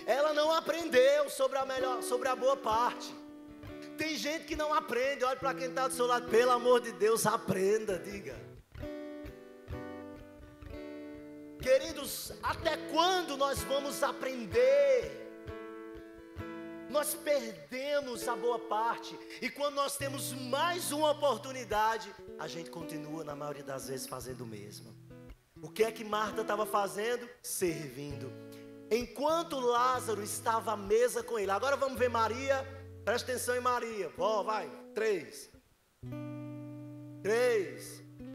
Ela não aprendeu sobre a boa parte. Tem gente que não aprende. Olha para quem está do seu lado, pelo amor de Deus, aprenda, diga. Queridos, até quando nós vamos aprender? Nós perdemos a boa parte. E quando nós temos mais uma oportunidade, a gente continua na maioria das vezes fazendo o mesmo. O que é que Marta estava fazendo? Servindo. Enquanto Lázaro estava à mesa com ele. Agora vamos ver Maria. Presta atenção em Maria. Ó, vai. 3.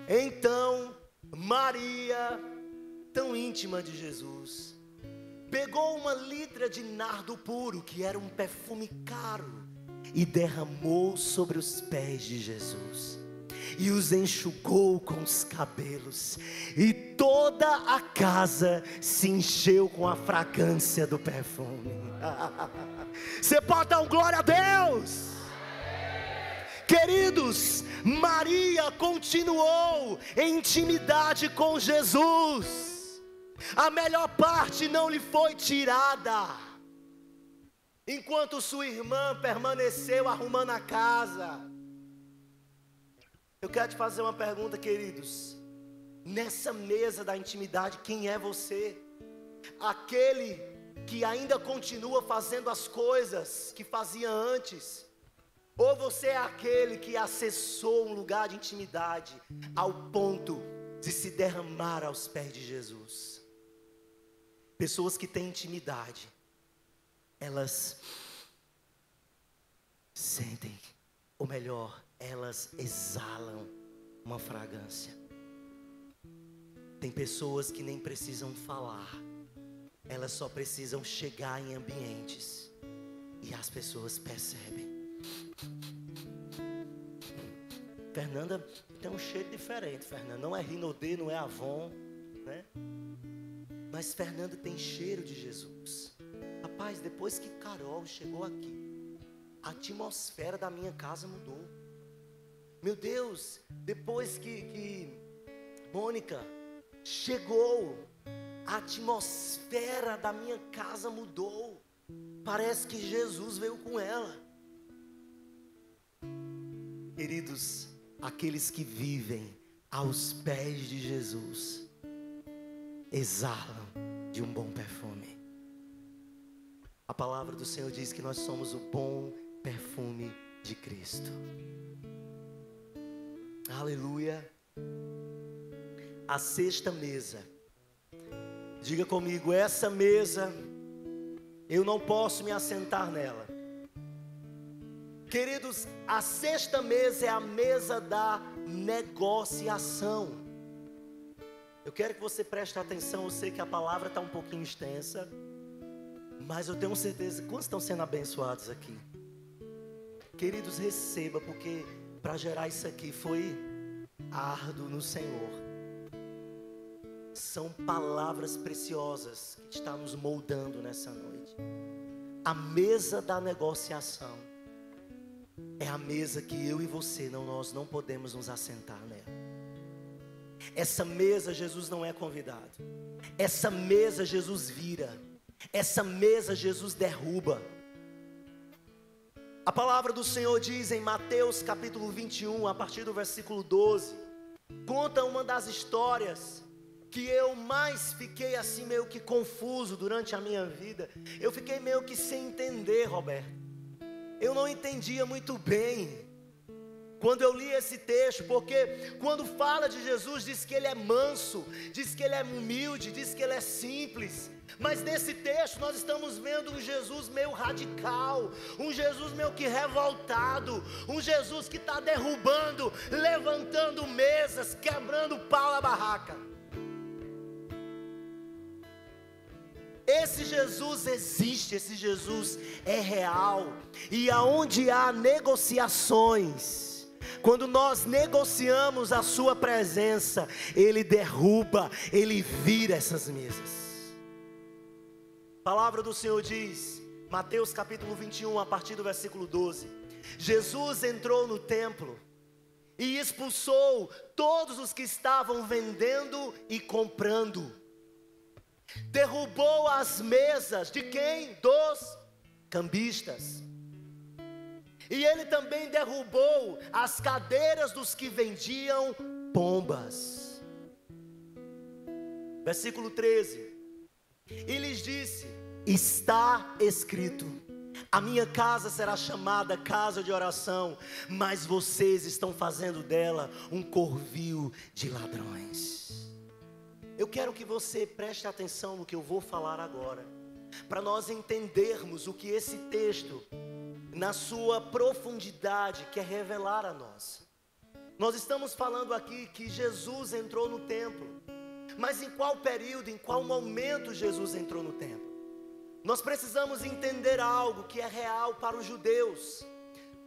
Então, Maria, tão íntima de Jesus, pegou uma litra de nardo puro, que era um perfume caro, e derramou sobre os pés de Jesus, e os enxugou com os cabelos, e toda a casa se encheu com a fragrância do perfume. Você pode dar um glória a Deus? Queridos, Maria continuou em intimidade com Jesus. A melhor parte não lhe foi tirada. Enquanto sua irmã permaneceu arrumando a casa. Eu quero te fazer uma pergunta, queridos. Nessa mesa da intimidade, quem é você? Aquele que ainda continua fazendo as coisas que fazia antes? Ou você é aquele que acessou um lugar de intimidade ao ponto de se derramar aos pés de Jesus? Pessoas que têm intimidade, elas sentem, ou melhor, elas exalam uma fragrância. Tem pessoas que nem precisam falar, elas só precisam chegar em ambientes e as pessoas percebem. Fernanda tem um cheiro diferente, Fernanda. Não é Rinodê, não é Avon, né? Mas Fernanda tem cheiro de Jesus. Rapaz, depois que Carol chegou aqui, a atmosfera da minha casa mudou. Meu Deus, depois que Mônica chegou, a atmosfera da minha casa mudou. Parece que Jesus veio com ela. Queridos, aqueles que vivem aos pés de Jesus exalam de um bom perfume. A palavra do Senhor diz que nós somos o bom perfume de Cristo. Aleluia. A sexta mesa. Diga comigo, essa mesa eu não posso me assentar nela. Queridos, a sexta mesa é a mesa da negociação. Eu quero que você preste atenção. Eu sei que a palavra está um pouquinho extensa, mas eu tenho certeza, quantos estão sendo abençoados aqui? Queridos, receba, porque para gerar isso aqui foi árduo no Senhor. São palavras preciosas que está nos moldando nessa noite. A mesa da negociação é a mesa que eu e você, nós não podemos nos assentar nela. Essa mesa Jesus não é convidado. Essa mesa Jesus vira. Essa mesa Jesus derruba. A palavra do Senhor diz em Mateus capítulo 21, a partir do versículo 12, conta uma das histórias que eu mais fiquei assim meio que confuso durante a minha vida. Eu fiquei meio que sem entender, Roberto. Eu não entendia muito bem quando eu li esse texto, porque quando fala de Jesus, diz que ele é manso, diz que ele é humilde, diz que ele é simples. Mas nesse texto nós estamos vendo um Jesus meio radical, um Jesus meio que revoltado, um Jesus que está derrubando, levantando mesas, quebrando pau na barraca. Esse Jesus existe, esse Jesus é real. E aonde há negociações, quando nós negociamos a sua presença, Ele derruba, Ele vira essas mesas. A palavra do Senhor diz, Mateus capítulo 21, a partir do versículo 12: Jesus entrou no templo e expulsou todos os que estavam vendendo e comprando. Derrubou as mesas de quem? Dos cambistas. E ele também derrubou as cadeiras dos que vendiam pombas. Versículo 13. E lhes disse: está escrito, a minha casa será chamada casa de oração, mas vocês estão fazendo dela um covil de ladrões. Eu quero que você preste atenção no que eu vou falar agora, para nós entendermos o que esse texto, na sua profundidade, quer revelar a nós. Nós estamos falando aqui que Jesus entrou no templo, mas em qual período, em qual momento Jesus entrou no templo? Nós precisamos entender algo que é real para os judeus.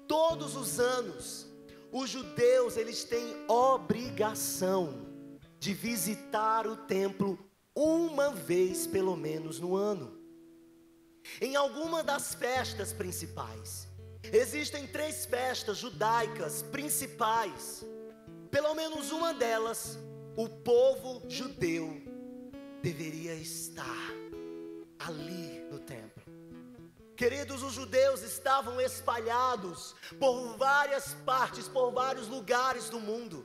Todos os anos, os judeus, eles têm obrigação de visitar o templo uma vez pelo menos no ano. Em alguma das festas principais, existem 3 festas judaicas principais. Pelo menos uma delas, o povo judeu deveria estar ali no templo. Queridos, os judeus estavam espalhados por várias partes, por vários lugares do mundo.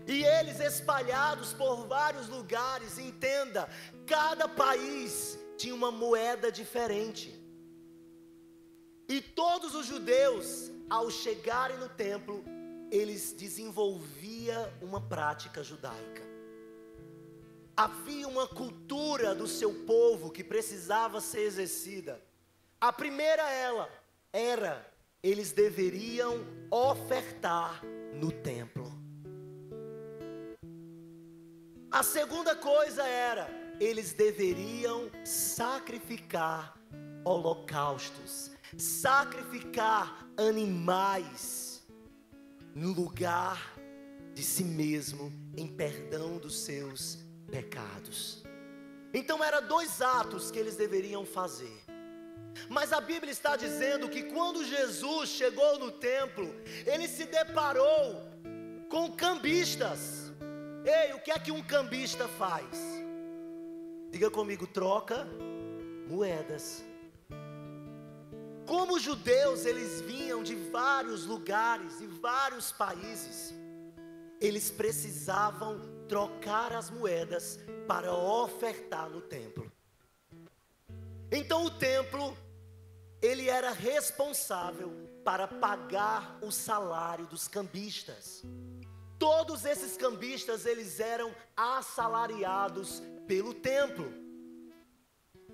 E eles espalhados por vários lugares, entenda, cada país tinha uma moeda diferente. E todos os judeus, ao chegarem no templo, eles desenvolviam uma prática judaica. Havia uma cultura do seu povo que precisava ser exercida. A primeira era, eles deveriam ofertar no templo. A segunda coisa era, eles deveriam sacrificar holocaustos, sacrificar animais no lugar de si mesmo, em perdão dos seus pecados. Então eram 2 atos que eles deveriam fazer. Mas a Bíblia está dizendo que quando Jesus chegou no templo, ele se deparou com cambistas. Ei, o que é que um cambista faz? Diga comigo, troca moedas. Como os judeus, eles vinham de vários lugares e vários países, eles precisavam trocar as moedas para ofertar no templo. Então o templo, ele era responsável para pagar o salário dos cambistas. Todos esses cambistas, eles eram assalariados pelo templo.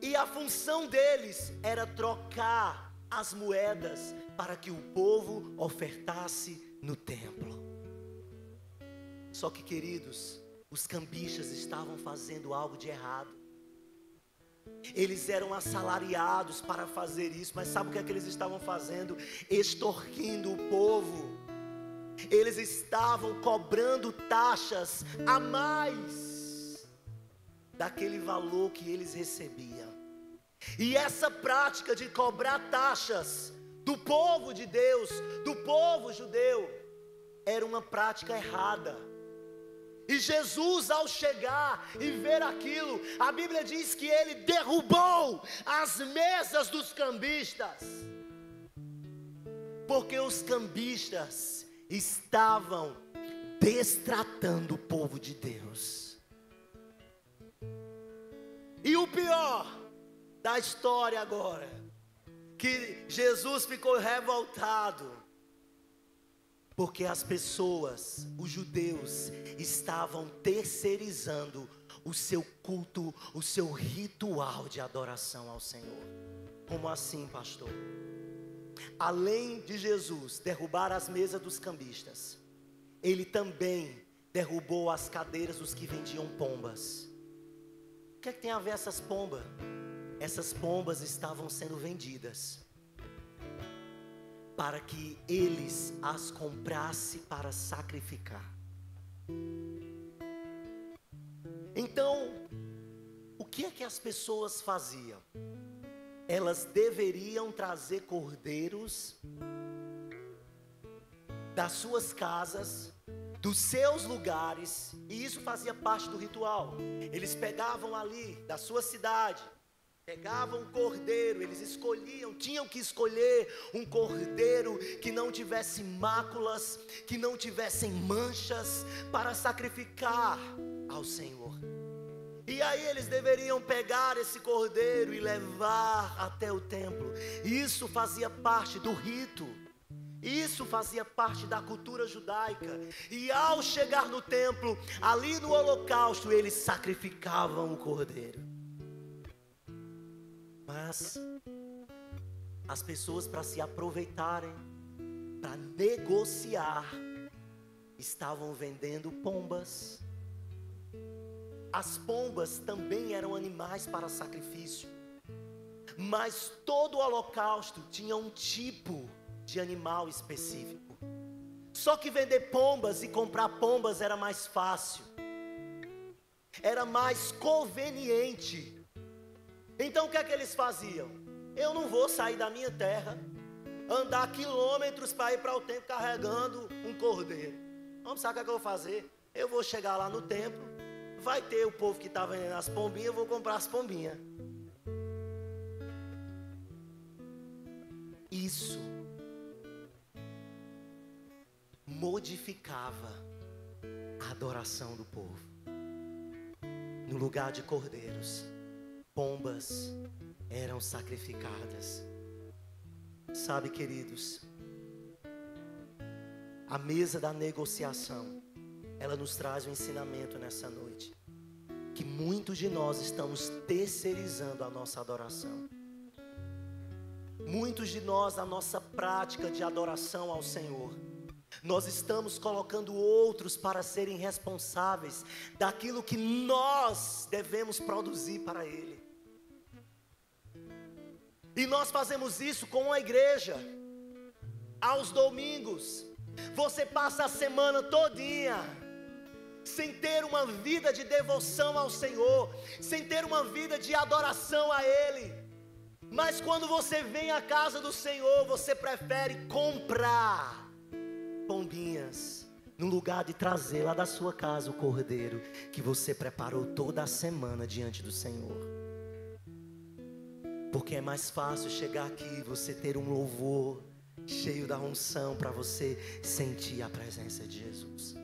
E a função deles era trocar as moedas para que o povo ofertasse no templo. Só que, queridos, os cambistas estavam fazendo algo de errado. Eles eram assalariados para fazer isso, mas sabe o que é que eles estavam fazendo? Extorquindo o povo. Eles estavam cobrando taxas a mais daquele valor que eles recebiam. E essa prática de cobrar taxas do povo de Deus, do povo judeu, era uma prática errada. E Jesus, ao chegar e ver aquilo, a Bíblia diz que ele derrubou as mesas dos cambistas, porque os cambistas estavam destratando o povo de Deus. E o pior da história agora, que Jesus ficou revoltado, porque as pessoas, os judeus, estavam terceirizando o seu culto, o seu ritual de adoração ao Senhor. Como assim, pastor? Além de Jesus derrubar as mesas dos cambistas, ele também derrubou as cadeiras dos que vendiam pombas. O que é que tem a ver essas pombas? Essas pombas estavam sendo vendidas para que eles as comprassem para sacrificar. Então, o que é que as pessoas faziam? Elas deveriam trazer cordeiros das suas casas, dos seus lugares, e isso fazia parte do ritual. Eles pegavam ali da sua cidade, pegavam um cordeiro, eles escolhiam, tinham que escolher um cordeiro que não tivesse máculas, que não tivessem manchas, para sacrificar ao Senhor. E aí eles deveriam pegar esse cordeiro e levar até o templo. Isso fazia parte do rito. Isso fazia parte da cultura judaica. E ao chegar no templo, ali no holocausto, eles sacrificavam o cordeiro. Mas as pessoas, para se aproveitarem, para negociar, estavam vendendo pombas. As pombas também eram animais para sacrifício, mas todo o holocausto tinha um tipo de animal específico. Só que vender pombas e comprar pombas era mais fácil, era mais conveniente. Então o que é que eles faziam? Eu não vou sair da minha terra, andar quilômetros para ir para o templo carregando um cordeiro. Vamos saber o que é que eu vou fazer? Eu vou chegar lá no templo, vai ter o povo que está vendendo as pombinhas, eu vou comprar as pombinhas. Isso modificava a adoração do povo. No lugar de cordeiros, pombas eram sacrificadas. Sabe, queridos, a mesa da negociação, ela nos traz um ensinamento nessa noite, que muitos de nós estamos terceirizando a nossa adoração. Muitos de nós, na nossa prática de adoração ao Senhor, nós estamos colocando outros para serem responsáveis daquilo que nós devemos produzir para Ele. E nós fazemos isso com a igreja. Aos domingos, você passa a semana todinha sem ter uma vida de devoção ao Senhor, sem ter uma vida de adoração a Ele. Mas quando você vem à casa do Senhor, você prefere comprar pombinhas, no lugar de trazer lá da sua casa o cordeiro que você preparou toda a semana diante do Senhor. Porque é mais fácil chegar aqui e você ter um louvor cheio da unção para você sentir a presença de Jesus.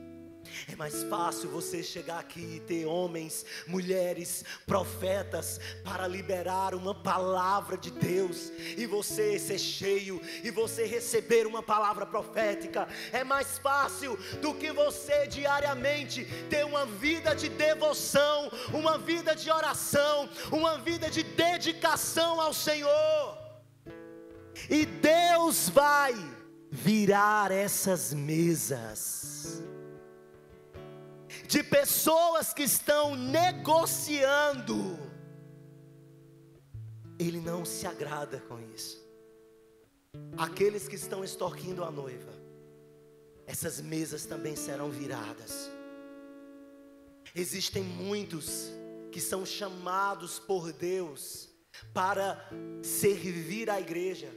É mais fácil você chegar aqui e ter homens, mulheres, profetas para liberar uma palavra de Deus e você ser cheio e você receber uma palavra profética. É mais fácil do que você diariamente ter uma vida de devoção, uma vida de oração, uma vida de dedicação ao Senhor. E Deus vai virar essas mesas de pessoas que estão negociando. Ele não se agrada com isso. Aqueles que estão extorquindo a noiva, essas mesas também serão viradas. Existem muitos que são chamados por Deus para servir a igreja.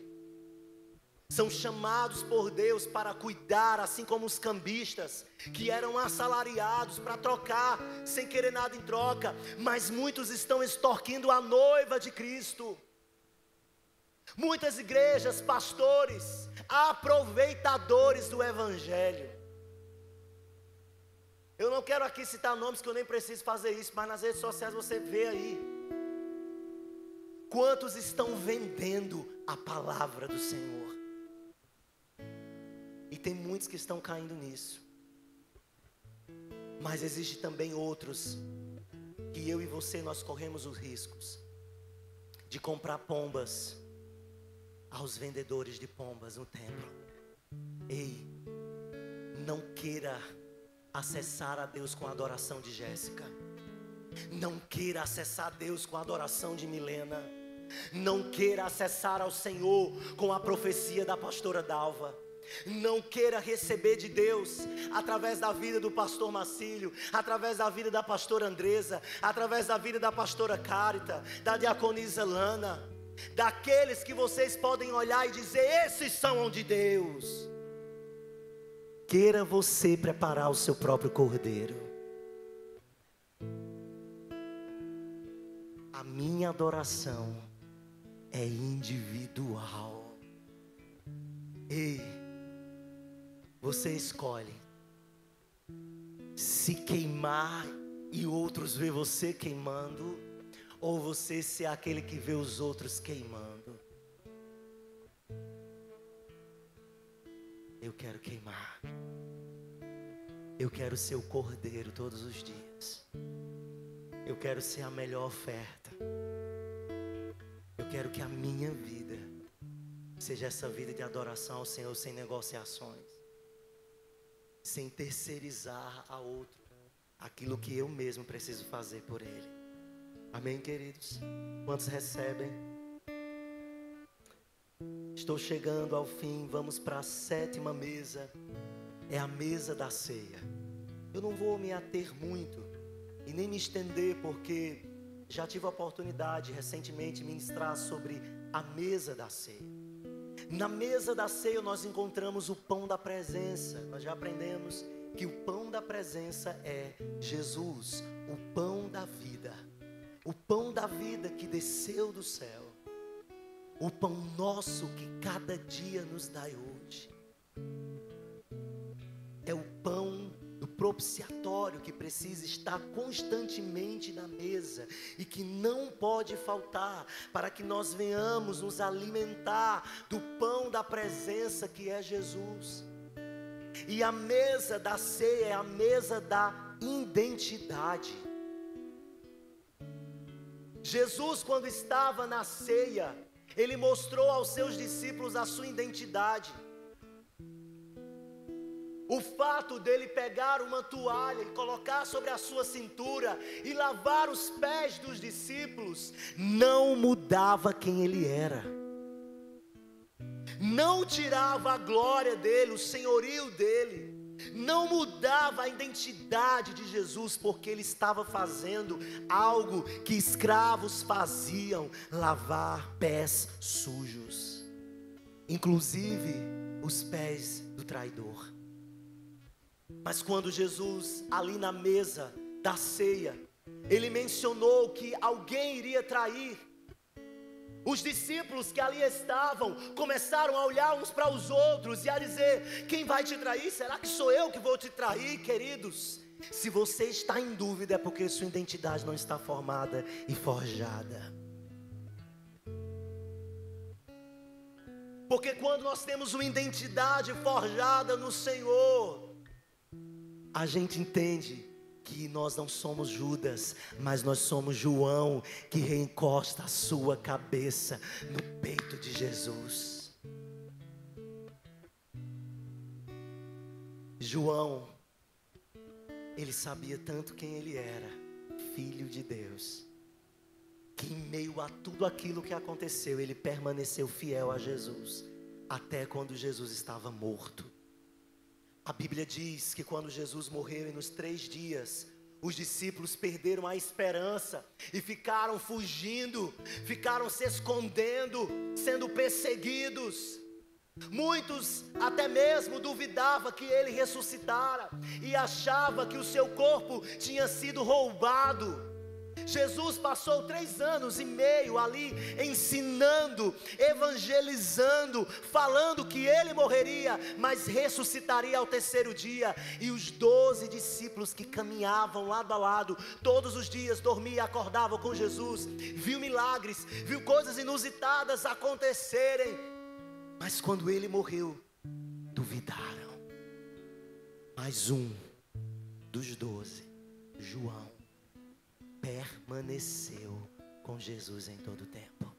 São chamados por Deus para cuidar, assim como os cambistas, que eram assalariados para trocar, sem querer nada em troca. Mas muitos estão extorquindo a noiva de Cristo. Muitas igrejas, pastores, aproveitadores do Evangelho. Eu não quero aqui citar nomes, que eu nem preciso fazer isso, mas nas redes sociais você vê aí Quantos estão vendendo a palavra do Senhor? E tem muitos que estão caindo nisso. Mas existe também outros que eu e você, nós corremos os riscos de comprar pombas aos vendedores de pombas no templo. Ei, não queira acessar a Deus com a adoração de Jéssica. Não queira acessar a Deus com a adoração de Milena. Não queira acessar ao Senhor com a profecia da pastora Dalva. Não queira receber de Deus através da vida do pastor Marcílio, através da vida da pastora Andresa, através da vida da pastora Cárita, da diaconisa Lana, daqueles que vocês podem olhar e dizer: esses são de Deus. Queira você preparar o seu próprio cordeiro. A minha adoração é individual. Ei, você escolhe se queimar e outros ver você queimando, ou você ser aquele que vê os outros queimando. Eu quero queimar. Eu quero ser o cordeiro todos os dias. Eu quero ser a melhor oferta. Eu quero que a minha vida seja essa vida de adoração ao Senhor sem negociações, sem terceirizar a outro aquilo que eu mesmo preciso fazer por Ele. Amém, queridos? Quantos recebem? Estou chegando ao fim, vamos para a 7ª mesa. É a mesa da ceia. Eu não vou me ater muito e nem me estender, porque já tive a oportunidade recentemente de ministrar sobre a mesa da ceia. Na mesa da ceia nós encontramos o pão da presença. Nós já aprendemos que o pão da presença é Jesus, o pão da vida. O pão da vida que desceu do céu. O pão nosso que cada dia nos dá hoje. É o pão do propiciatório que precisa estar constantemente na mesa e que não pode faltar para que nós venhamos nos alimentar do pão da presença que é Jesus. E a mesa da ceia é a mesa da identidade. Jesus, quando estava na ceia, Ele mostrou aos seus discípulos a sua identidade. O fato dele pegar uma toalha e colocar sobre a sua cintura e lavar os pés dos discípulos não mudava quem ele era. Não tirava a glória dele, o senhorio dele. Não mudava a identidade de Jesus, porque ele estava fazendo algo que escravos faziam: lavar pés sujos, inclusive os pés do traidor. Mas quando Jesus, ali na mesa da ceia, Ele mencionou que alguém iria trair, os discípulos que ali estavam começaram a olhar uns para os outros e a dizer: quem vai te trair? Será que sou eu que vou te trair? Queridos, se você está em dúvida é porque sua identidade não está formada e forjada. Porque quando nós temos uma identidade forjada no Senhor, a gente entende que nós não somos Judas, mas nós somos João, que reencosta a sua cabeça no peito de Jesus. João, ele sabia tanto quem ele era, filho de Deus, que em meio a tudo aquilo que aconteceu, ele permaneceu fiel a Jesus, até quando Jesus estava morto. A Bíblia diz que quando Jesus morreu e nos 3 dias, os discípulos perderam a esperança e ficaram fugindo, ficaram se escondendo, sendo perseguidos. Muitos até mesmo duvidavam que ele ressuscitara e achavam que o seu corpo tinha sido roubado. Jesus passou 3 anos e meio ali ensinando, evangelizando, falando que ele morreria, mas ressuscitaria ao 3º dia. E os 12 discípulos que caminhavam lado a lado, todos os dias, dormiam e acordavam com Jesus, viu milagres, viu coisas inusitadas acontecerem. Mas quando ele morreu, duvidaram. Mas um dos 12, João, permaneceu com Jesus em todo o tempo.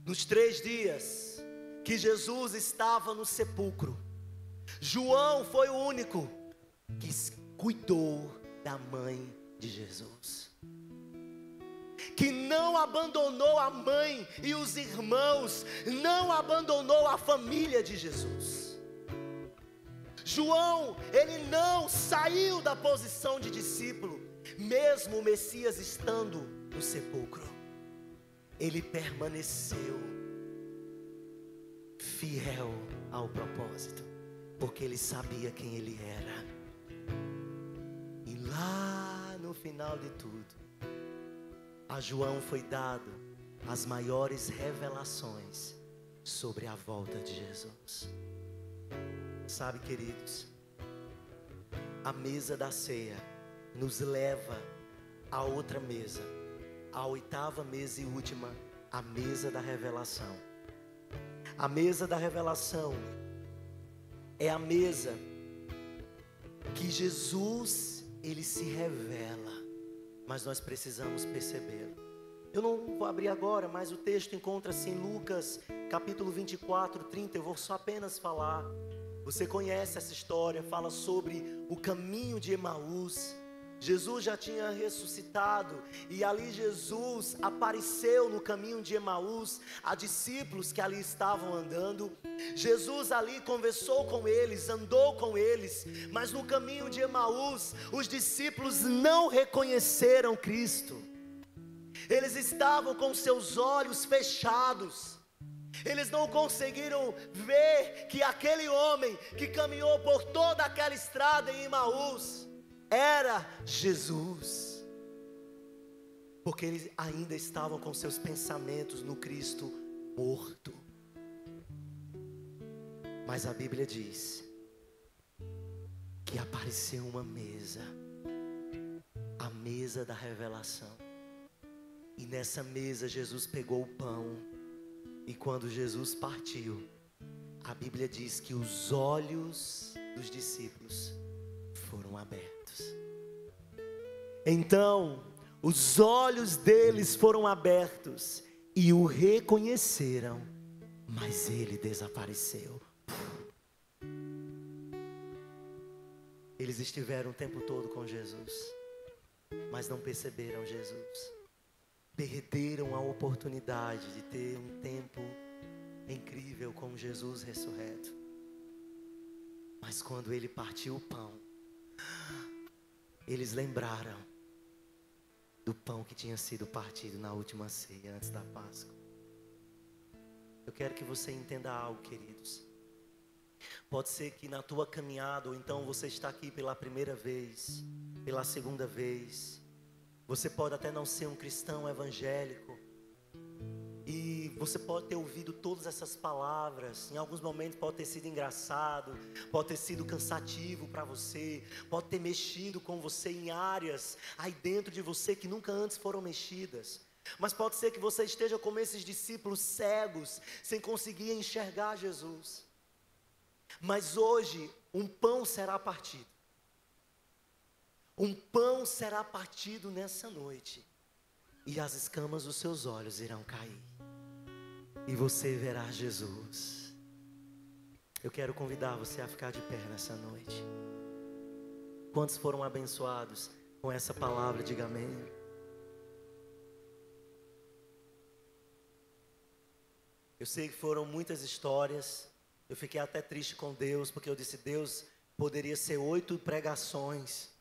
Nos 3 dias que Jesus estava no sepulcro, João foi o único que cuidou da mãe de Jesus, que não abandonou a mãe e os irmãos, não abandonou a família de Jesus. João, ele não saiu da posição de discípulo, mesmo o Messias estando no sepulcro, ele permaneceu fiel ao propósito, porque ele sabia quem ele era. E lá no final de tudo, a João foi dado as maiores revelações sobre a volta de Jesus. Sabe, queridos, a mesa da ceia nos leva a outra mesa, a 8ª mesa e última, a mesa da revelação. A mesa da revelação é a mesa que Jesus, ele se revela, mas nós precisamos percebê-lo. Eu não vou abrir agora, mas o texto encontra-se em Lucas capítulo 24, 30, eu vou só apenas falar. Você conhece essa história, fala sobre o caminho de Emaús. Jesus já tinha ressuscitado e ali Jesus apareceu no caminho de Emaús a discípulos que ali estavam andando. Jesus ali conversou com eles, andou com eles, mas no caminho de Emaús os discípulos não reconheceram Cristo. Eles estavam com seus olhos fechados. Eles não conseguiram ver que aquele homem que caminhou por toda aquela estrada em Emaús era Jesus, porque eles ainda estavam com seus pensamentos no Cristo morto. Mas a Bíblia diz que apareceu uma mesa, a mesa da revelação, e nessa mesa Jesus pegou o pão, e quando Jesus partiu, a Bíblia diz que os olhos dos discípulos foram abertos. Então, os olhos deles foram abertos e o reconheceram, mas ele desapareceu. Eles estiveram o tempo todo com Jesus, mas não perceberam Jesus. Perderam a oportunidade de ter um tempo incrível com Jesus ressurreto. Mas quando ele partiu o pão, eles lembraram do pão que tinha sido partido na última ceia, antes da Páscoa. Eu quero que você entenda algo, queridos. Pode ser que na tua caminhada, ou então você está aqui pela primeira vez, pela segunda vez. Você pode até não ser um cristão evangélico, e você pode ter ouvido todas essas palavras. Em alguns momentos pode ter sido engraçado, pode ter sido cansativo para você, pode ter mexido com você em áreas aí dentro de você que nunca antes foram mexidas. Mas pode ser que você esteja como esses discípulos cegos, sem conseguir enxergar Jesus. Mas hoje um pão será partido. Um pão será partido nessa noite, e as escamas dos seus olhos irão cair, e você verá Jesus. Eu quero convidar você a ficar de pé nessa noite. Quantos foram abençoados com essa palavra? Diga amém. Eu sei que foram muitas histórias. Eu fiquei até triste com Deus, porque eu disse: Deus, poderia ser 8 pregações.